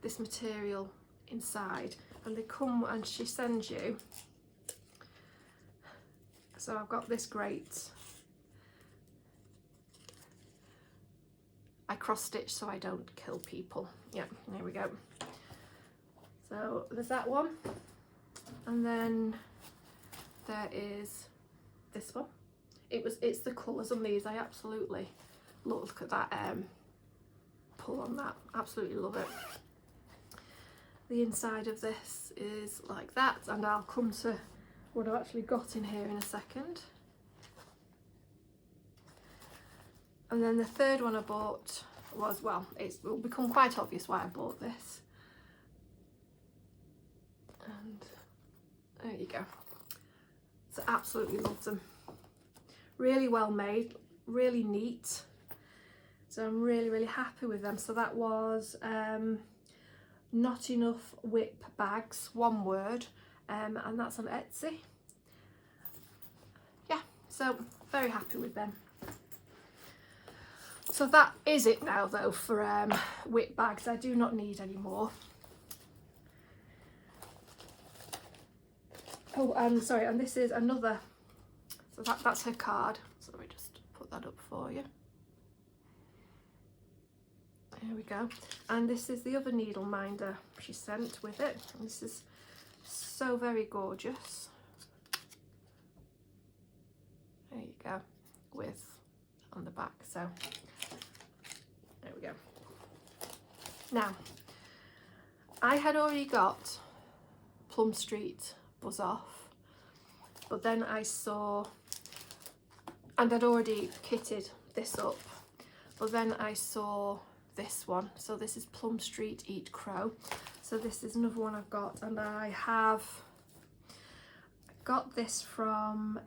this material inside, and they come, and she sends you, so I've got this great, I cross stitch so I don't kill people. Yeah, there we go. So there's that one. And then there is this one. It's the colours on these. I absolutely look at that pull on that. Absolutely love it. The inside of this is like that, and I'll come to what I've actually got in here in a second. And then the third one I bought was, well, it will become quite obvious why I bought this. And there you go. So absolutely love them. Really well made, really neat. So I'm really, really happy with them. So that was Not Enough Whip Bags, one word, and that's on Etsy. Yeah, so very happy with them. So that is it now though for whip bags. I do not need any more. Oh, and sorry, and this is another, so that's her card. So let me just put that up for you. There we go. And this is the other needle minder she sent with it. And this is so very gorgeous. There you go, with on the back. So there we go. Now, I had already got Plum Street Buzz Off, but then I saw, and I'd already kitted this up, but then I saw this one. So this is Plum Street Eat Crow. So this is another one I've got, and I have got this from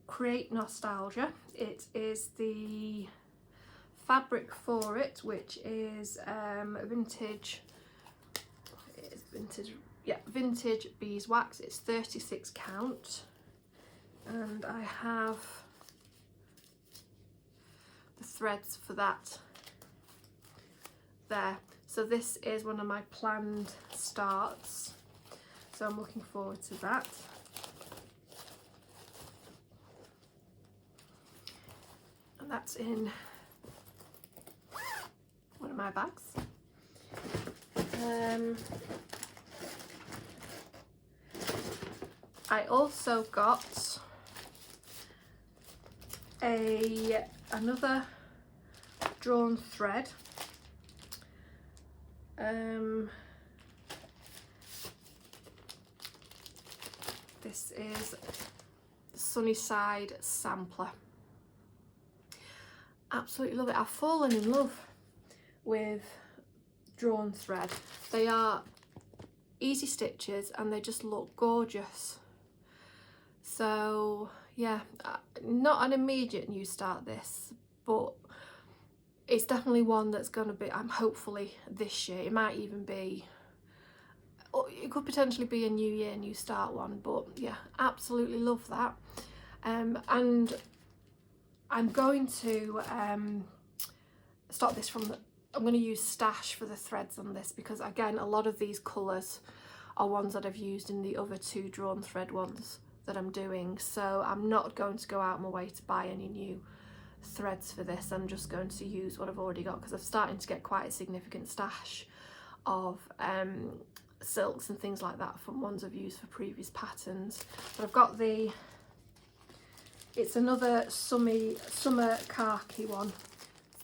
Create Nostalgia. It is the fabric for it, which is vintage beeswax. It's 36 count, and I have the threads for that there. So this is one of my planned starts, so I'm looking forward to that. And that's in one of my bags. I also got another drawn thread. This is Sunnyside Sampler. Absolutely love it. I've fallen in love with drawn thread. They are easy stitches and they just look gorgeous. So yeah, not an immediate new start this, but it's definitely one that's going to be, I'm hopefully this year. It might even be, it could potentially be a new year, new start one, but yeah, absolutely love that. And I'm going to stop this from, I'm going to use Stash for the threads on this, because again, a lot of these colours are ones that I've used in the other 2 drawn thread ones that I'm doing, so I'm not going to go out my way to buy any new threads for this. I'm just going to use what I've already got, because I'm starting to get quite a significant stash of silks and things like that from ones I've used for previous patterns. But I've got it's another summer khaki one,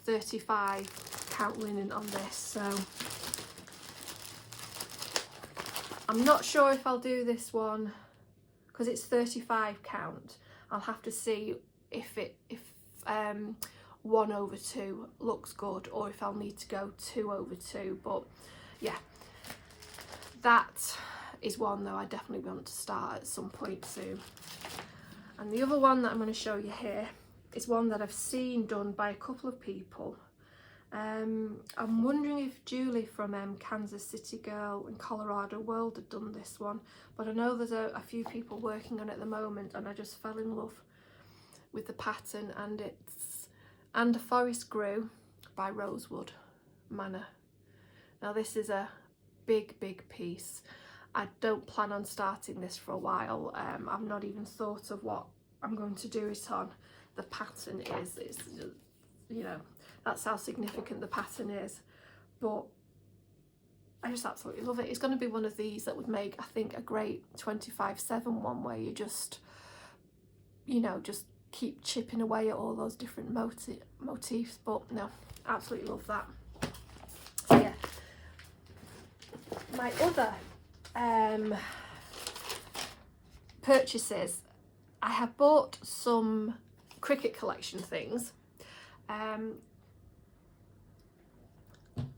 35 count linen on this, so I'm not sure if I'll do this one because it's 35 count. I'll have to see if 1/2 looks good, or if I'll need to go 2/2. But yeah, that is one though I definitely want to start at some point soon. And the other one that I'm going to show you here is one that I've seen done by a couple of people. I'm wondering if Julie from Kansas City Girl and Colorado World had done this one, but I know there's a few people working on it at the moment, and I just fell in love with the pattern. And it's And a Forest Grew by Rosewood, Manor. Now this is a big piece. I don't plan on starting this for a while. I've not even thought of what I'm going to do it on. The pattern is, you know, that's how significant the pattern is, but I just absolutely love it. It's going to be one of these that would make, I think, a great 25/7 one, where you just, you know, just keep chipping away at all those different motifs. But no, absolutely love that. So yeah, my other purchases, I have bought some Cricut Collection things.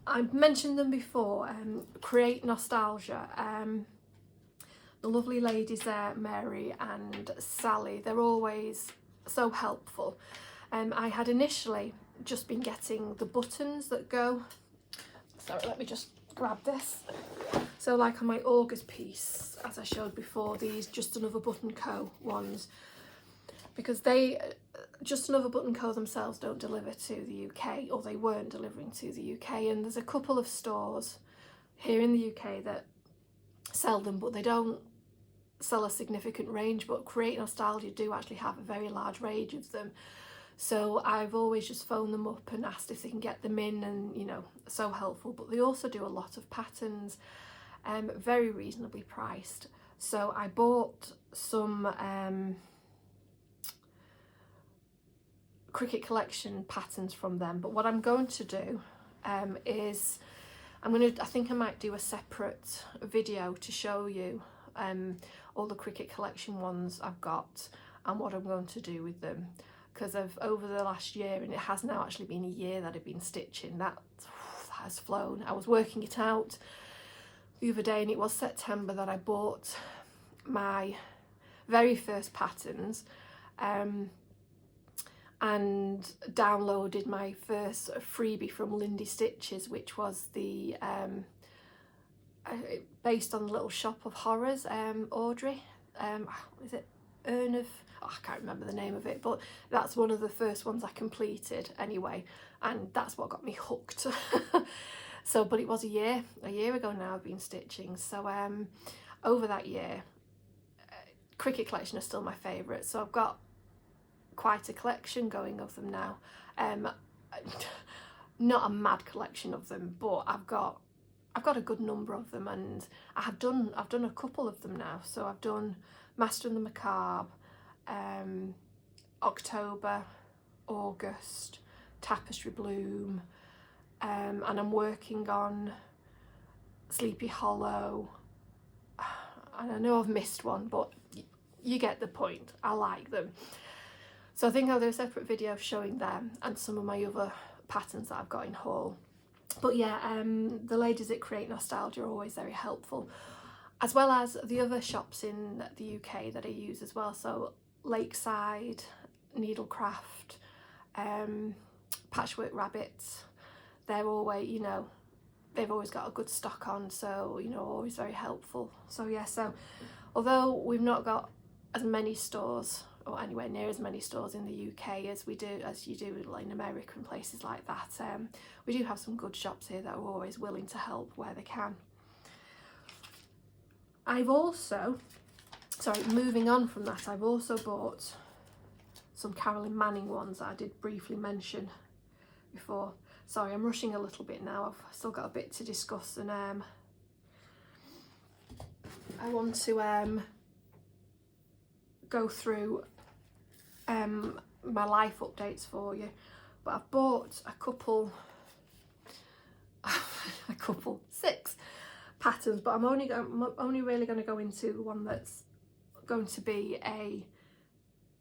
I've mentioned them before. Create Nostalgia, the lovely ladies there, Mary and Sally, they're always so helpful. I had initially just been getting the buttons that go, sorry, let me just grab this. So like on my August piece, as I showed before, these Just Another Button Co. ones, because they, Just Another Button Co. themselves don't deliver to the UK, or they weren't delivering to the UK, and there's a couple of stores here in the UK that sell them, but they don't sell a significant range. But Create Nostalgia do actually have a very large range of them, so I've always just phoned them up and asked if they can get them in, and you know, so helpful. But they also do a lot of patterns, very reasonably priced. So I bought some Cricut Collection patterns from them, but what I'm going to do is I think I might do a separate video to show you all the Cricut Collection ones I've got and what I'm going to do with them, because over the last year, and it has now actually been a year that I've been stitching, that has flown. I was working it out the other day, and it was September that I bought my very first patterns and downloaded my first freebie from Lindy Stitches, which was the based on Little Shop of Horrors, Audrey, is it Urn of, oh, I can't remember the name of it, but that's one of the first ones I completed anyway, and that's what got me hooked. So, but it was a year ago now I've been stitching. So over that year, Cricut Collection is still my favourite, so I've got quite a collection going of them now. Not a mad collection of them, but I've got a good number of them, and I've done a couple of them now. So I've done Master and the Macabre, October, August, Tapestry Bloom, and I'm working on Sleepy Hollow, and I know I've missed one, but you get the point. I like them. So I think I'll do a separate video showing them and some of my other patterns that I've got in haul. But yeah, the ladies at Create Nostalgia are always very helpful, as well as the other shops in the UK that I use as well. So Lakeside, Needlecraft, Patchwork Rabbits, they're always, you know, they've always got a good stock on, so, you know, always very helpful. So yeah, so although we've not got as many stores or anywhere near as many stores in the UK as you do in America and places like that. We do have some good shops here that are always willing to help where they can. I've also, sorry, moving on from that, I've also bought some Carolyn Manning ones that I did briefly mention before. Sorry, I'm rushing a little bit now. I've still got a bit to discuss, and I want to go through my life updates for you. But I've bought a couple 6 patterns, but I'm only really going to go into the one that's going to be a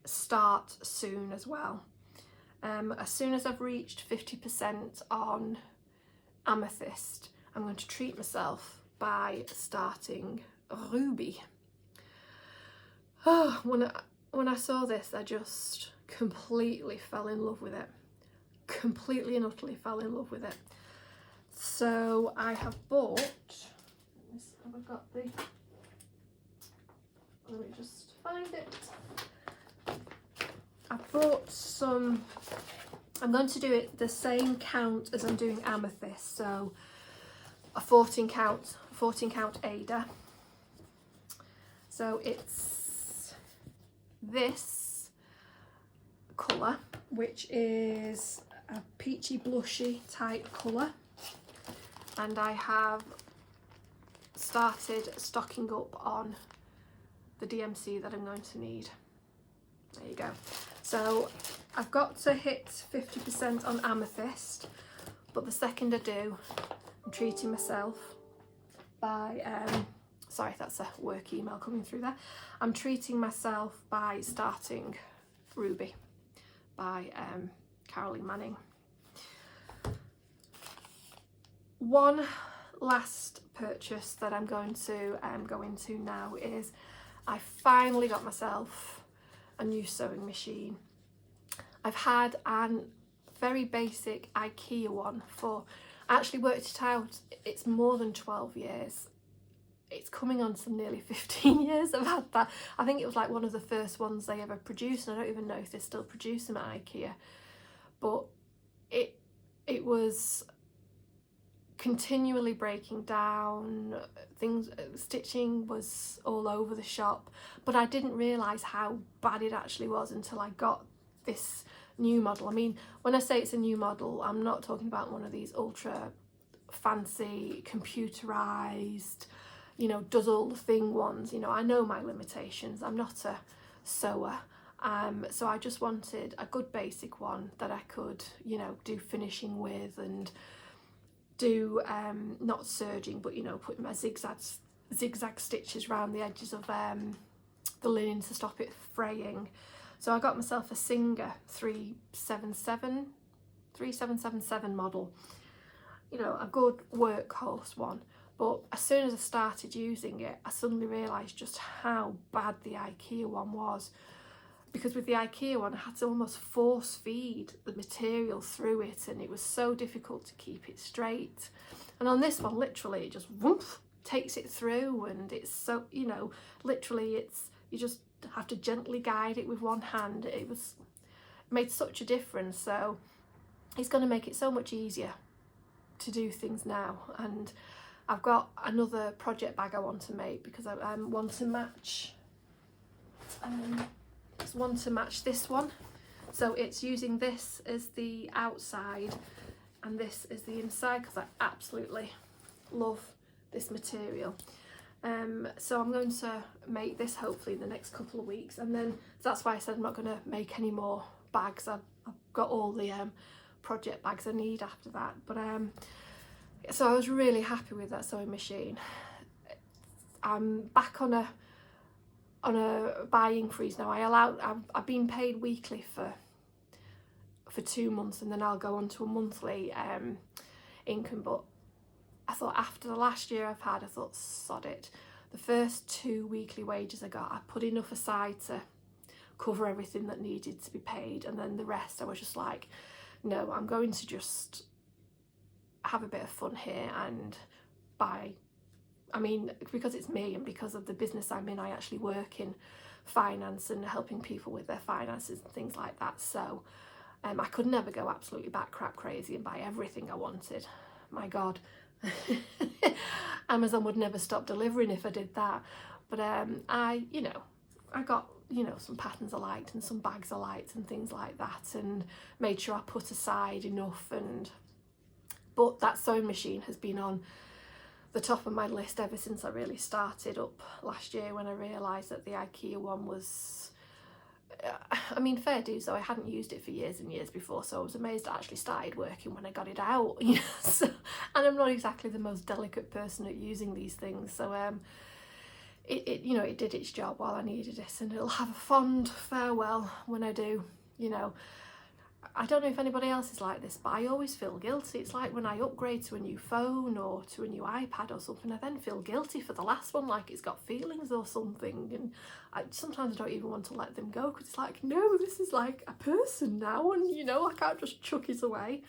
start soon as well. As soon as I've reached 50% on Amethyst, I'm going to treat myself by starting Ruby. Oh, when I saw this, I just completely fell in love with it. Completely and utterly fell in love with it. So I have bought, have I got the, let me just find it. I bought some, I'm going to do it the same count as I'm doing Amethyst, so a 14 count Ada. So it's this colour, which is a peachy blushy type colour, and I have started stocking up on the DMC that I'm going to need. There you go. So I've got to hit 50% on Amethyst, but the second I do, I'm treating myself by, sorry, that's a work email coming through there. I'm treating myself by starting Ruby by Carolyn Manning. One last purchase that I'm going to go into now is I finally got myself a new sewing machine. I've had a very basic IKEA one for, I actually worked it out, it's more than 12 years. It's coming on to nearly 15 years I've had that. I think it was like one of the first ones they ever produced, and I don't even know if they still produce them at IKEA. But it was continually breaking down, things, stitching was all over the shop, but I didn't realise how bad it actually was until I got this new model. I mean, when I say it's a new model, I'm not talking about one of these ultra fancy computerised, you know, does all the thing ones. You know, I know my limitations, I'm not a sewer, so I just wanted a good basic one that I could, you know, do finishing with and do not serging, but, you know, putting my zigzag stitches around the edges of the linen to stop it fraying. So I got myself a Singer 3777 model, you know, a good workhorse one. But as soon as I started using it, I suddenly realised just how bad the IKEA one was. Because with the IKEA one, I had to almost force feed the material through it, and it was so difficult to keep it straight. And on this one, literally, it just whoosh, takes it through, and it's so, you know, literally, you just have to gently guide it with one hand. It made such a difference. So it's going to make it so much easier to do things now. And I've got another project bag I want to make because I want to match. Just want to match this one, so it's using this as the outside and this is the inside because I absolutely love this material. So I'm going to make this hopefully in the next couple of weeks, and then that's why I said I'm not going to make any more bags. I've got all the project bags I need after that. But so I was really happy with that sewing machine. I'm back on a buying freeze now. I've been paid weekly for 2 months, and then I'll go on to a monthly income. But I thought after the last year I've had, I thought sod it. The first 2 weekly wages I got, I put enough aside to cover everything that needed to be paid, and then the rest I was just like, no, I'm going to just have a bit of fun here and buy. I mean, because it's me and because of the business I'm in, I actually work in finance and helping people with their finances and things like that. So I could never go absolutely bat crap crazy and buy everything I wanted. My God, Amazon would never stop delivering if I did that. But I got, some patterns I liked and some bags I liked and things like that, and made sure I put aside enough. But that sewing machine has been on the top of my list ever since I really started up last year, when I realised that the IKEA one was, I mean, fair dues though, I hadn't used it for years and years before, so I was amazed it actually started working when I got it out. So, and I'm not exactly the most delicate person at using these things, so it did its job while I needed it, and it'll have a fond farewell when I do. I don't know if anybody else is like this, but I always feel guilty. It's like when I upgrade to a new phone or to a new iPad or something, I then feel guilty for the last one, like it's got feelings or something, and sometimes I don't even want to let them go, because it's like, no, this is like a person now, and I can't just chuck it away.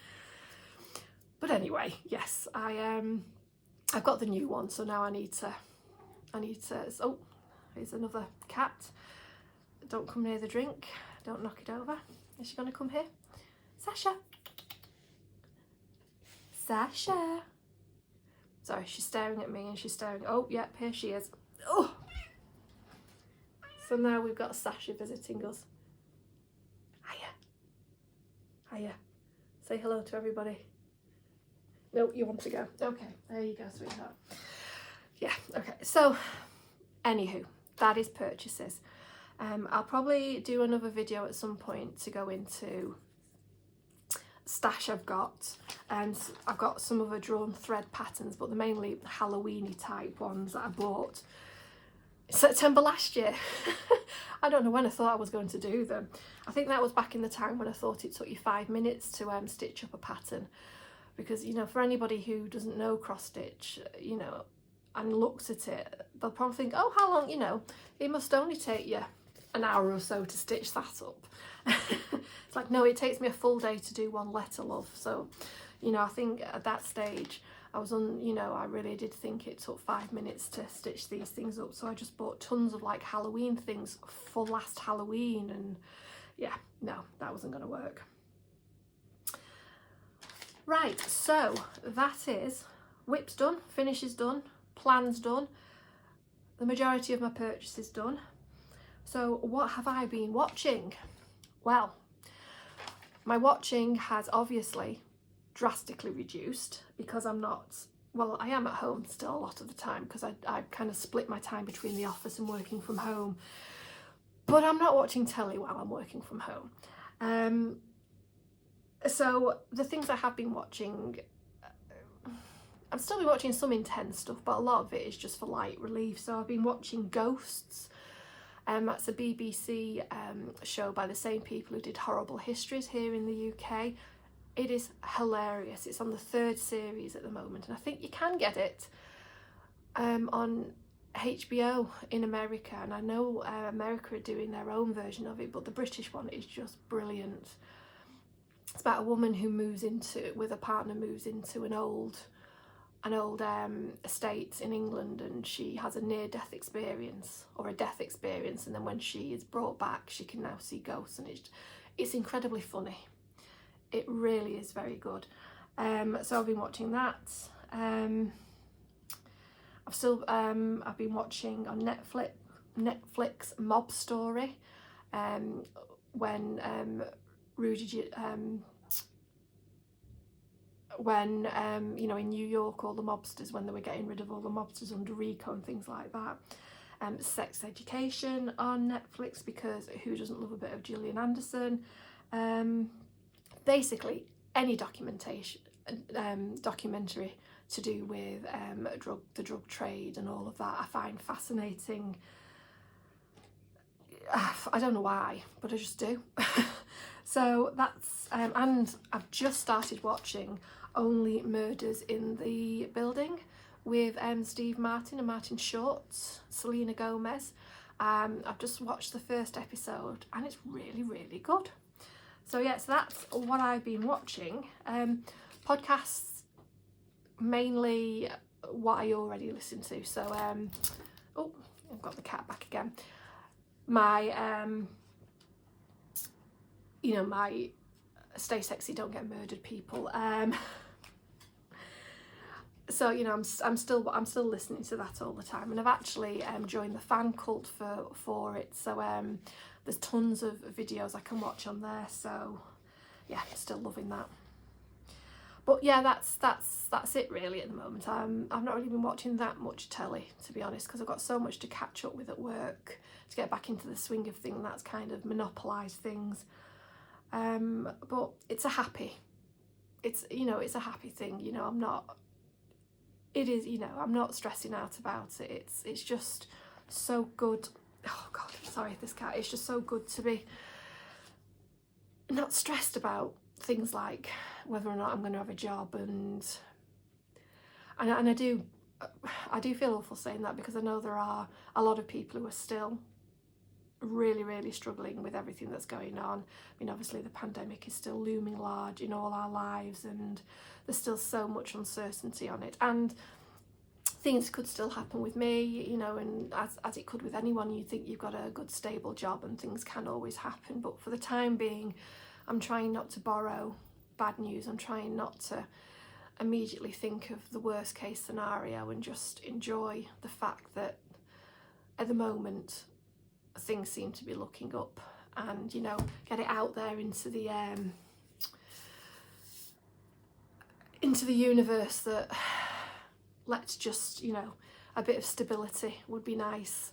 But anyway, yes, I've got the new one, so now I need to, oh, here's another cat. Don't come near the drink, don't knock it over. Is she gonna come here? Sasha! Sasha! Sorry, she's staring at me and she's staring, oh, yep, here she is. Oh! So now we've got Sasha visiting us. Hiya. Hiya. Say hello to everybody. No, you want to go. Okay, there you go, sweetheart. Yeah, okay, so, anywho, that is purchases. I'll probably do another video at some point to go into stash I've got, and I've got some other drawn thread patterns, but they're mainly Halloween-y type ones that I bought September last year. I don't know when I thought I was going to do them. I think that was back in the time when I thought it took you 5 minutes to stitch up a pattern, because for anybody who doesn't know cross stitch, and looks at it, they'll probably think, oh, how long, it must only take you an hour or so to stitch that up. It's like, no, it takes me a full day to do one letter, love. So I think at that stage I was on, I really did think it took 5 minutes to stitch these things up, so I just bought tons of like Halloween things for last Halloween, and yeah, no, that wasn't going to work. Right, so that is whip's done, finish is done, plan's done, the majority of my purchases done. So what have I been watching? Well, my watching has obviously drastically reduced because I'm not, well, I am at home still a lot of the time, because I kind of split my time between the office and working from home, but I'm not watching telly while I'm working from home. So the things I have been watching, I've still been watching some intense stuff, but a lot of it is just for light relief. So I've been watching Ghosts. That's a BBC show by the same people who did Horrible Histories here in the UK. It is hilarious. It's on the 3rd series at the moment, and I think you can get it on HBO in America, and I know America are doing their own version of it, but the British one is just brilliant. It's about a woman who moves into, with a partner, moves into an old estate in England, and she has a near-death experience, or a death experience, and then when she is brought back she can now see ghosts, and it's incredibly funny. It really is very good. So I've been watching that. I've been watching on Netflix Mob Story, when in New York, all the mobsters, when they were getting rid of all the mobsters under RICO and things like that. Sex Education on Netflix, because who doesn't love a bit of Gillian Anderson? Basically any documentary to do with the drug trade and all of that I find fascinating. I don't know why, but I just do. So that's and I've just started watching Only Murders in the Building with Steve Martin and Martin Short, Selena Gomez. I've just watched the first episode and it's really, really good. So yeah, so that's what I've been watching. Podcasts, mainly what I already listen to. So, oh, I've got the cat back again. my you know, my stay sexy, don't get murdered people. So, you know, I'm still listening to that all the time, and I've actually joined the fan cult for it. So there's tons of videos I can watch on there. So yeah, still loving that. But yeah, that's it really at the moment. I've not really been watching that much telly, to be honest, because I've got so much to catch up with at work to get back into the swing of things. That's kind of monopolised things. But it's a happy thing. You know, I'm not stressing out about it. It's just so good. Oh God, sorry, this cat. It's just so good to be not stressed about things like whether or not I'm going to have a job, and I do feel awful saying that, because I know there are a lot of people who are still really struggling with everything that's going on. I mean, obviously the pandemic is still looming large in all our lives, and there's still so much uncertainty on it, and things could still happen with me, you know, and as it could with anyone. You think you've got a good stable job and things can always happen, but for the time being I'm trying not to borrow bad news. I'm trying not to immediately think of the worst case scenario, and just enjoy the fact that at the moment things seem to be looking up, and, you know, get it out there into the universe that let's just, you know, a bit of stability would be nice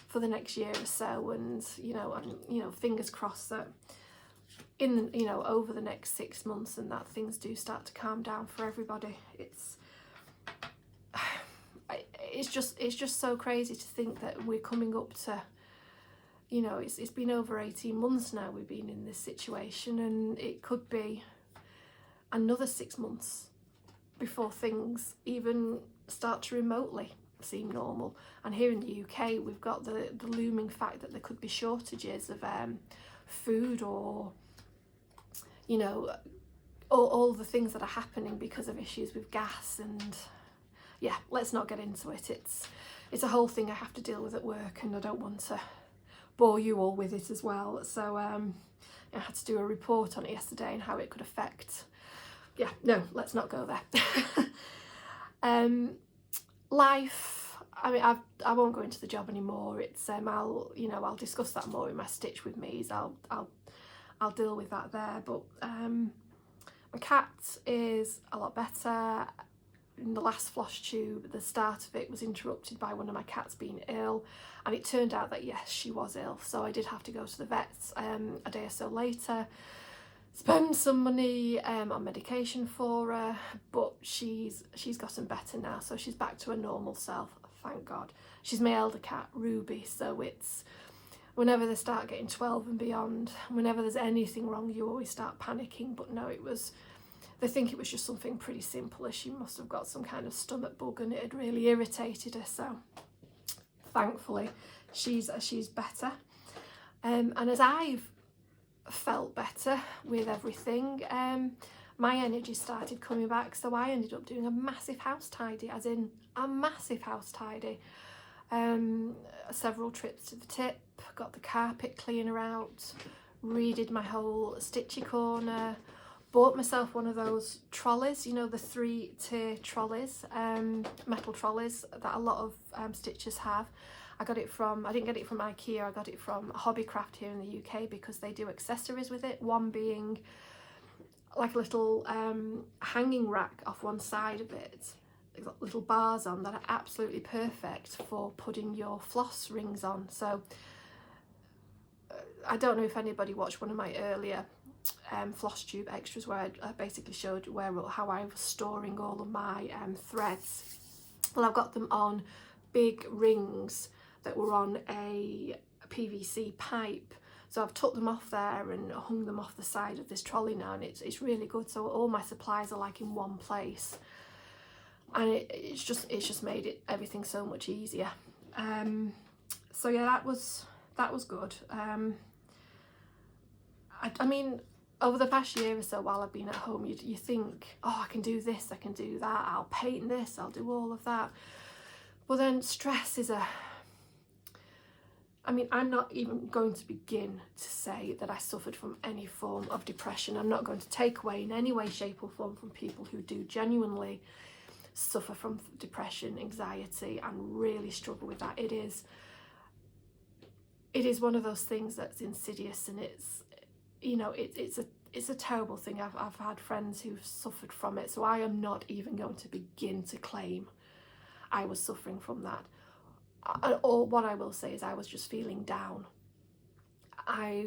for the next year or so, and you know, fingers crossed that over the next 6 months and that things do start to calm down for everybody. It's just so crazy to think that we're coming up to, you know, it's been over 18 months now we've been in this situation, and it could be another 6 months before things even start to remotely seem normal. And here in the UK we've got the looming fact that there could be shortages of food, or, you know, all the things that are happening because of issues with gas. And yeah, let's not get into it. It's a whole thing I have to deal with at work, and I don't want to bore you all with it as well. So I had to do a report on it yesterday and how it could affect. Yeah, no, let's not go there. Life, I mean, I won't go into the job anymore. It's I'll discuss that more in my Stitch with Me's. I'll deal with that there. But my cat is a lot better. In the last Flosstube, the start of it was interrupted by one of my cats being ill, and it turned out that yes, she was ill, so I did have to go to the vets a day or so later, spend some money on medication for her, but she's gotten better now, so she's back to her normal self, thank God. She's my elder cat, Ruby, so it's whenever they start getting 12 and beyond, whenever there's anything wrong, you always start panicking. But no, they think it was just something pretty simple, as she must have got some kind of stomach bug and it had really irritated her. So thankfully she's better, and as I've felt better with everything, my energy started coming back, so I ended up doing a massive house tidy, as in a massive house tidy. Several trips to the tip, got the carpet cleaner out, redid my whole stitchy corner, bought myself one of those trolleys, you know, the 3-tier trolleys, metal trolleys that a lot of stitchers have. I didn't get it from IKEA, I got it from Hobbycraft here in the UK, because they do accessories with it, one being like a little hanging rack off one side of it. They've got little bars on that are absolutely perfect for putting your floss rings on. So I don't know if anybody watched one of my earlier Flosstube extras where I basically showed how I was storing all of my threads. Well, I've got them on big rings that were on a PVC pipe, so I've took them off there and hung them off the side of this trolley now, and it's really good. So all my supplies are like in one place, and it's just made everything so much easier. So yeah, that was good. I mean, over the past year or so while I've been at home, you think, oh, I can do this, I can do that, I'll paint this, I'll do all of that. Well, then stress is I mean, I'm not even going to begin to say that I suffered from any form of depression. I'm not going to take away in any way, shape or form from people who do genuinely suffer from depression, anxiety, and really struggle with that. It is one of those things that's insidious, and it's, you know, it's a terrible thing. I've had friends who've suffered from it, so I am not even going to begin to claim I was suffering from that. Or what I will say is I was just feeling down. I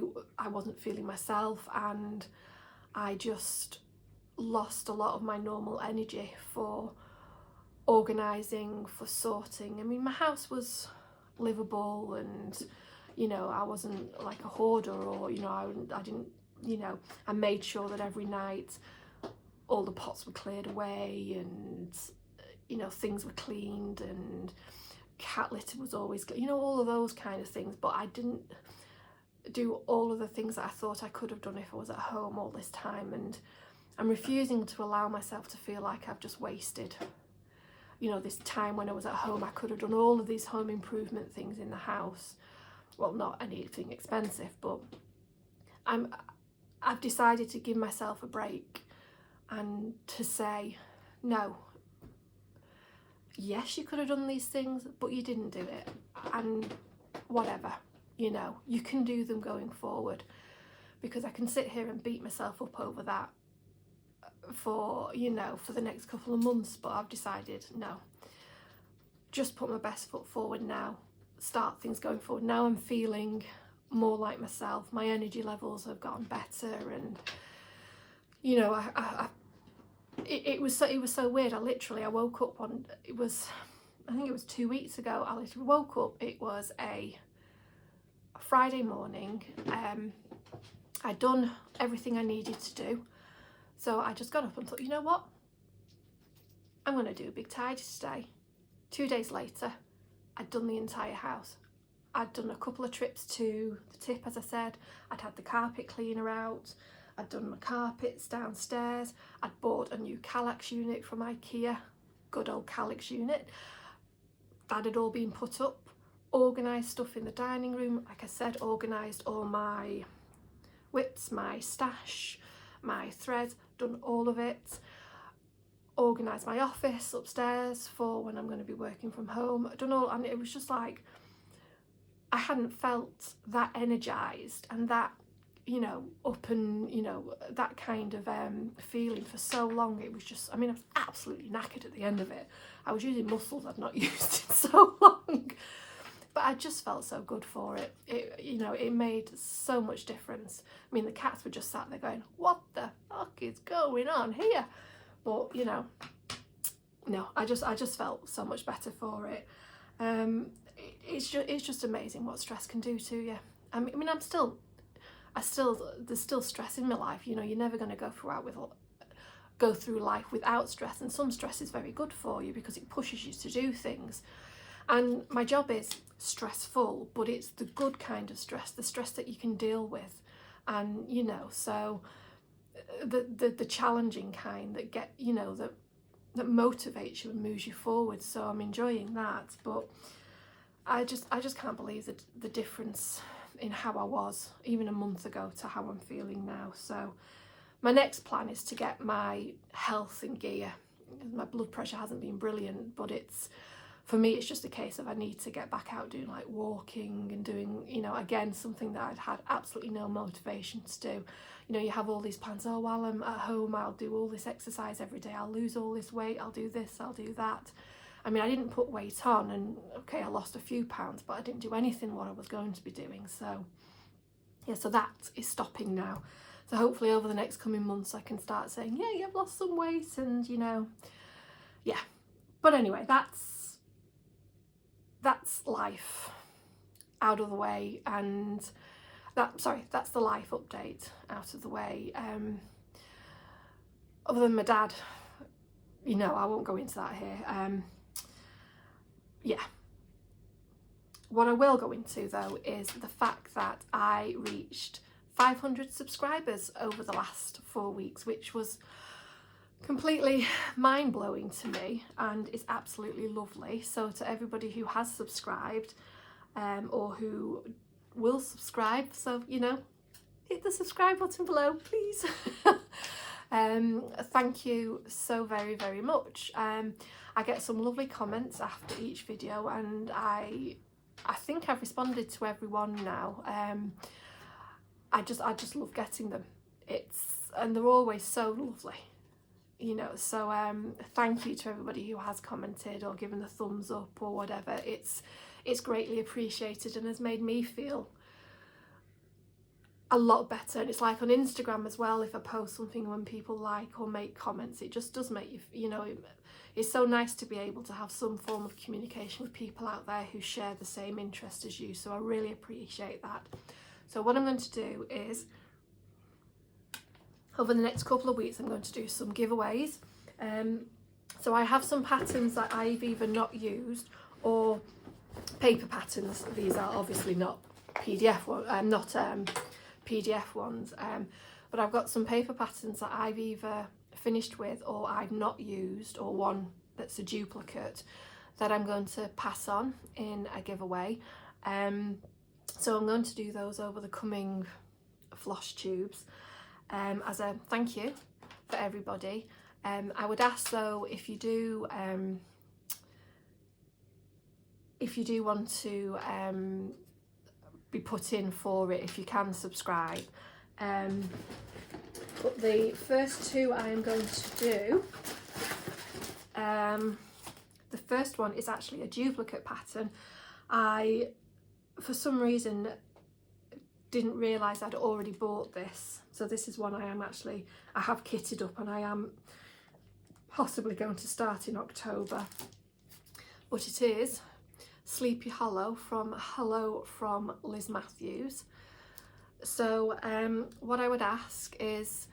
wasn't feeling myself, and I just lost a lot of my normal energy for organising, for sorting. I mean, my house was livable, and, you know, I wasn't like a hoarder, or, you know, I didn't, you know, I made sure that every night all the pots were cleared away, and, you know, things were cleaned, and cat litter was always, you know, all of those kind of things. But I didn't do all of the things that I thought I could have done if I was at home all this time, and I'm refusing to allow myself to feel like I've just wasted, you know, this time when I was at home. I could have done all of these home improvement things in the house. Well, not anything expensive, but I've decided to give myself a break and to say, no, yes, you could have done these things, but you didn't do it, and whatever, you know, you can do them going forward. Because I can sit here and beat myself up over that for, you know, for the next couple of months, but I've decided, no, just put my best foot forward now, start things going forward. Now I'm feeling more like myself, my energy levels have gotten better, and, you know, it was so weird. I woke up on, I think it was 2 weeks ago, I literally woke up, it was a Friday morning. I'd done everything I needed to do, so I just got up and thought, you know what, I'm going to do a big tidy today. 2 days later, I'd done the entire house. I'd done a couple of trips to the tip, as I said. I'd had the carpet cleaner out. I'd done my carpets downstairs. I'd bought a new Kallax unit from IKEA, good old Kallax unit. That had all been put up. Organised stuff in the dining room. Like I said, organised all my whips, my stash, my threads, done all of it. Organised my office upstairs for when I'm going to be working from home. Done all, and it was just like, I hadn't felt that energised and that, you know, up and, you know, that kind of feeling for so long. It was just, I mean, I was absolutely knackered at the end of it. I was using muscles I'd not used in so long, but I just felt so good for it. It, you know, it made so much difference. I mean, the cats were just sat there going, what the fuck is going on here? But, you know, no, I just felt so much better for it. It's just amazing what stress can do to you. I mean, there's still stress in my life. You know, you're never going to go through life without stress, and some stress is very good for you because it pushes you to do things. And my job is stressful, but it's the good kind of stress, the stress that you can deal with, and, you know, so the challenging kind that that motivates you and moves you forward. So I'm enjoying that, but I just can't believe the difference in how I was even a month ago to how I'm feeling now. So my next plan is to get my health in gear. My blood pressure hasn't been brilliant, but for me it's just a case of I need to get back out doing like walking and doing, you know, again, something that I'd had absolutely no motivation to do. You know, you have all these plans, oh, while I'm at home I'll do all this exercise every day, I'll lose all this weight, I'll do this, I'll do that. I mean, I didn't put weight on, and okay, I lost a few pounds, but I didn't do anything what I was going to be doing. So yeah, so that is stopping now. So hopefully over the next coming months I can start saying, yeah, you've lost some weight, and, you know, yeah. But anyway, that's life out of the way, and that's the life update out of the way. Other than my dad, you know, I won't go into that here. Yeah. What I will go into though is the fact that I reached 500 subscribers over the last 4 weeks, which was completely mind-blowing to me and is absolutely lovely. So to everybody who has subscribed, or who will subscribe. So, you know, hit the subscribe button below, please. Thank you so very, very much. I get some lovely comments after each video, and I think I've responded to everyone now. I just love getting them. And they're always so lovely, you know. So thank you to everybody who has commented or given a thumbs up or whatever. It's greatly appreciated and has made me feel a lot better. And it's like on Instagram as well, if I post something when people like or make comments, it just does make you, you know, it's so nice to be able to have some form of communication with people out there who share the same interest as you. So I really appreciate that. So what I'm going to do is, over the next couple of weeks, I'm going to do some giveaways. So I have some patterns that I've either not used or paper patterns. These are obviously not PDF ones, but I've got some paper patterns that I've either finished with or I've not used, or one that's a duplicate that I'm going to pass on in a giveaway. So I'm going to do those over the coming Flosstubes as a thank you for everybody. I would ask though, if you do want to be put in for it, if you can subscribe. But the first two I am going to do, the first one is actually a duplicate pattern. I, for some reason, didn't realise I'd already bought this. So this is one I have kitted up, and I am possibly going to start in October. But it is Sleepy Hollow from Hello from Liz Matthews. So what I would ask is,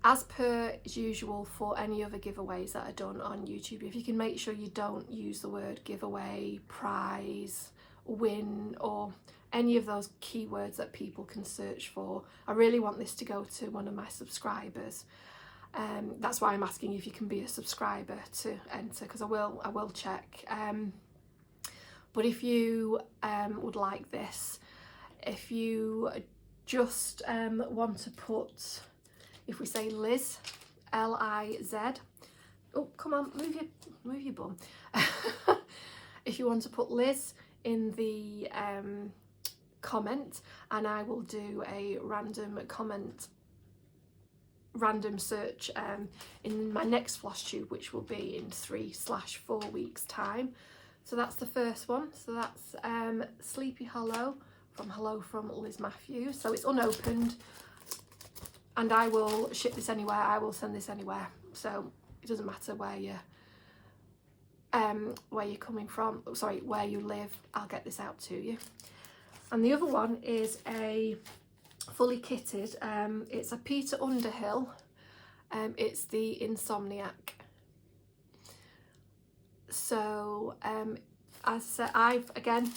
as per usual for any other giveaways that are done on YouTube, if you can make sure you don't use the word giveaway, prize, win, or any of those keywords that people can search for. I really want this to go to one of my subscribers. That's why I'm asking if you can be a subscriber to enter, because I will check. But if you would like this, if you just want to put, if we say Liz, L-I-Z, oh come on, move your bum. If you want to put Liz in the comment, and I will do a random search in my next Flosstube, which will be in 3/4 weeks time. So that's the first one. So that's Sleepy Hollow from Hello from Liz Matthews. So it's unopened, and I will ship this anywhere. I will send this anywhere. So it doesn't matter where you're coming from. Sorry, where you live. I'll get this out to you. And the other one is a fully kitted. It's a Peter Underhill. It's the Insomniac. So as I said, I've again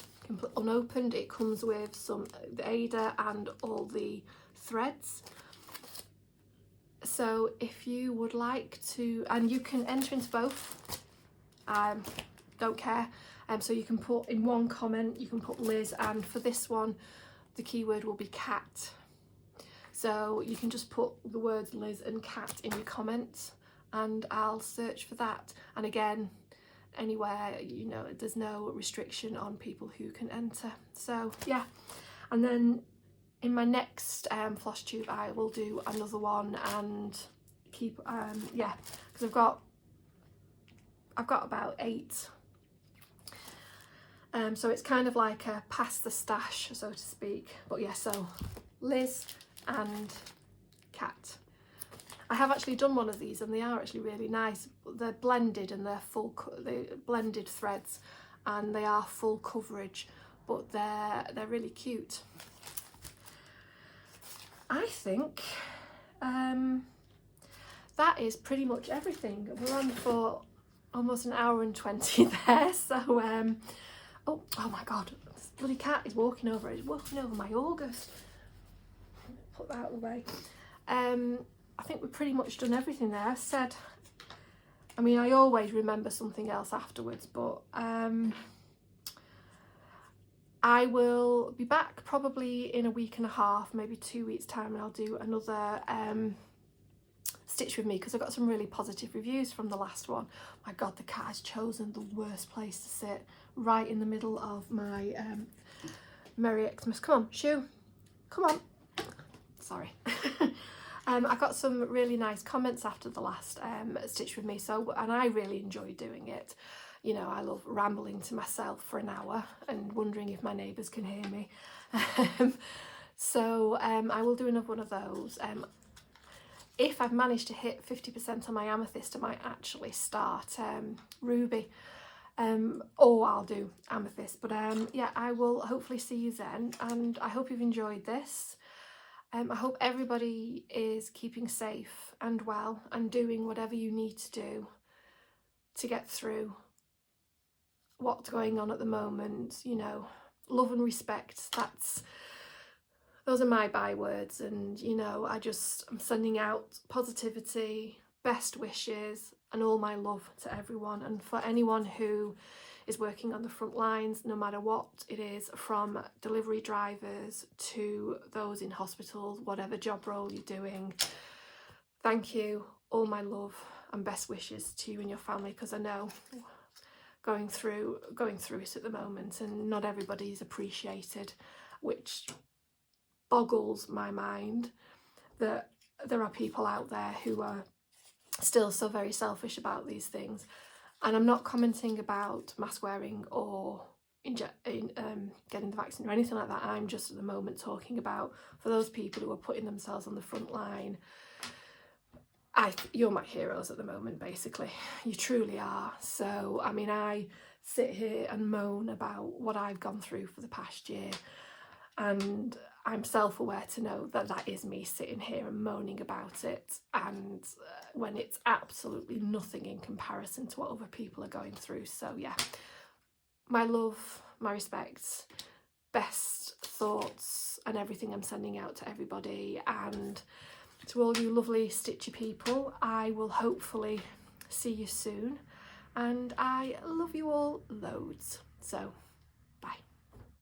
unopened. It comes with the Ada and all the threads. So if you would like to, and you can enter into both, don't care. So you can put in one comment, you can put Liz, and for this one the keyword will be cat. So you can just put the words Liz and cat in your comments, and I'll search for that. And again, anywhere, you know, there's no restriction on people who can enter. So yeah, and then in my next Flosstube I will do another one and keep yeah, because I've got about 8. So it's kind of like a past the stash, so to speak. But yeah, so Liz and cat. I have actually done one of these, and they are actually really nice. They're blended, and they're blended threads, and they are full coverage, but they're really cute. I think that is pretty much everything. We're on for almost an hour and 20 there. So oh my god, this bloody cat is walking over. It's walking over my August. Put that out of the way. I think we've pretty much done everything there. I said, I mean, I always remember something else afterwards, but I will be back probably in a week and a half, maybe 2 weeks time, and I'll do another stitch with me, because I got some really positive reviews from the last one. My god, the cat has chosen the worst place to sit, right in the middle of my Merry Xmas. Come on, Shoo, come on. Sorry. I got some really nice comments after the last stitch with me, and I really enjoyed doing it. You know, I love rambling to myself for an hour and wondering if my neighbours can hear me. So I will do another one of those. If I've managed to hit 50% on my Amethyst, I might actually start Ruby, or I'll do Amethyst. But yeah, I will hopefully see you then, and I hope you've enjoyed this. I hope everybody is keeping safe and well and doing whatever you need to do to get through what's going on at the moment. You know, love and respect, those are my bywords, and you know, I'm sending out positivity, best wishes and all my love to everyone. And for anyone who is working on the front lines, no matter what it is, from delivery drivers to those in hospitals, whatever job role you're doing, thank you, all my love and best wishes to you and your family, because I know going through it at the moment, and not everybody's appreciated, which boggles my mind that there are people out there who are still so very selfish about these things. And I'm not commenting about mask wearing or getting the vaccine or anything like that. I'm just at the moment talking about, for those people who are putting themselves on the front line, you're my heroes at the moment, basically. You truly are. So, I mean, I sit here and moan about what I've gone through for the past year, and I'm self-aware to know that that is me sitting here and moaning about it, and when it's absolutely nothing in comparison to what other people are going through. So yeah, my love, my respect, best thoughts and everything I'm sending out to everybody. And to all you lovely stitchy people, I will hopefully see you soon, and I love you all loads. So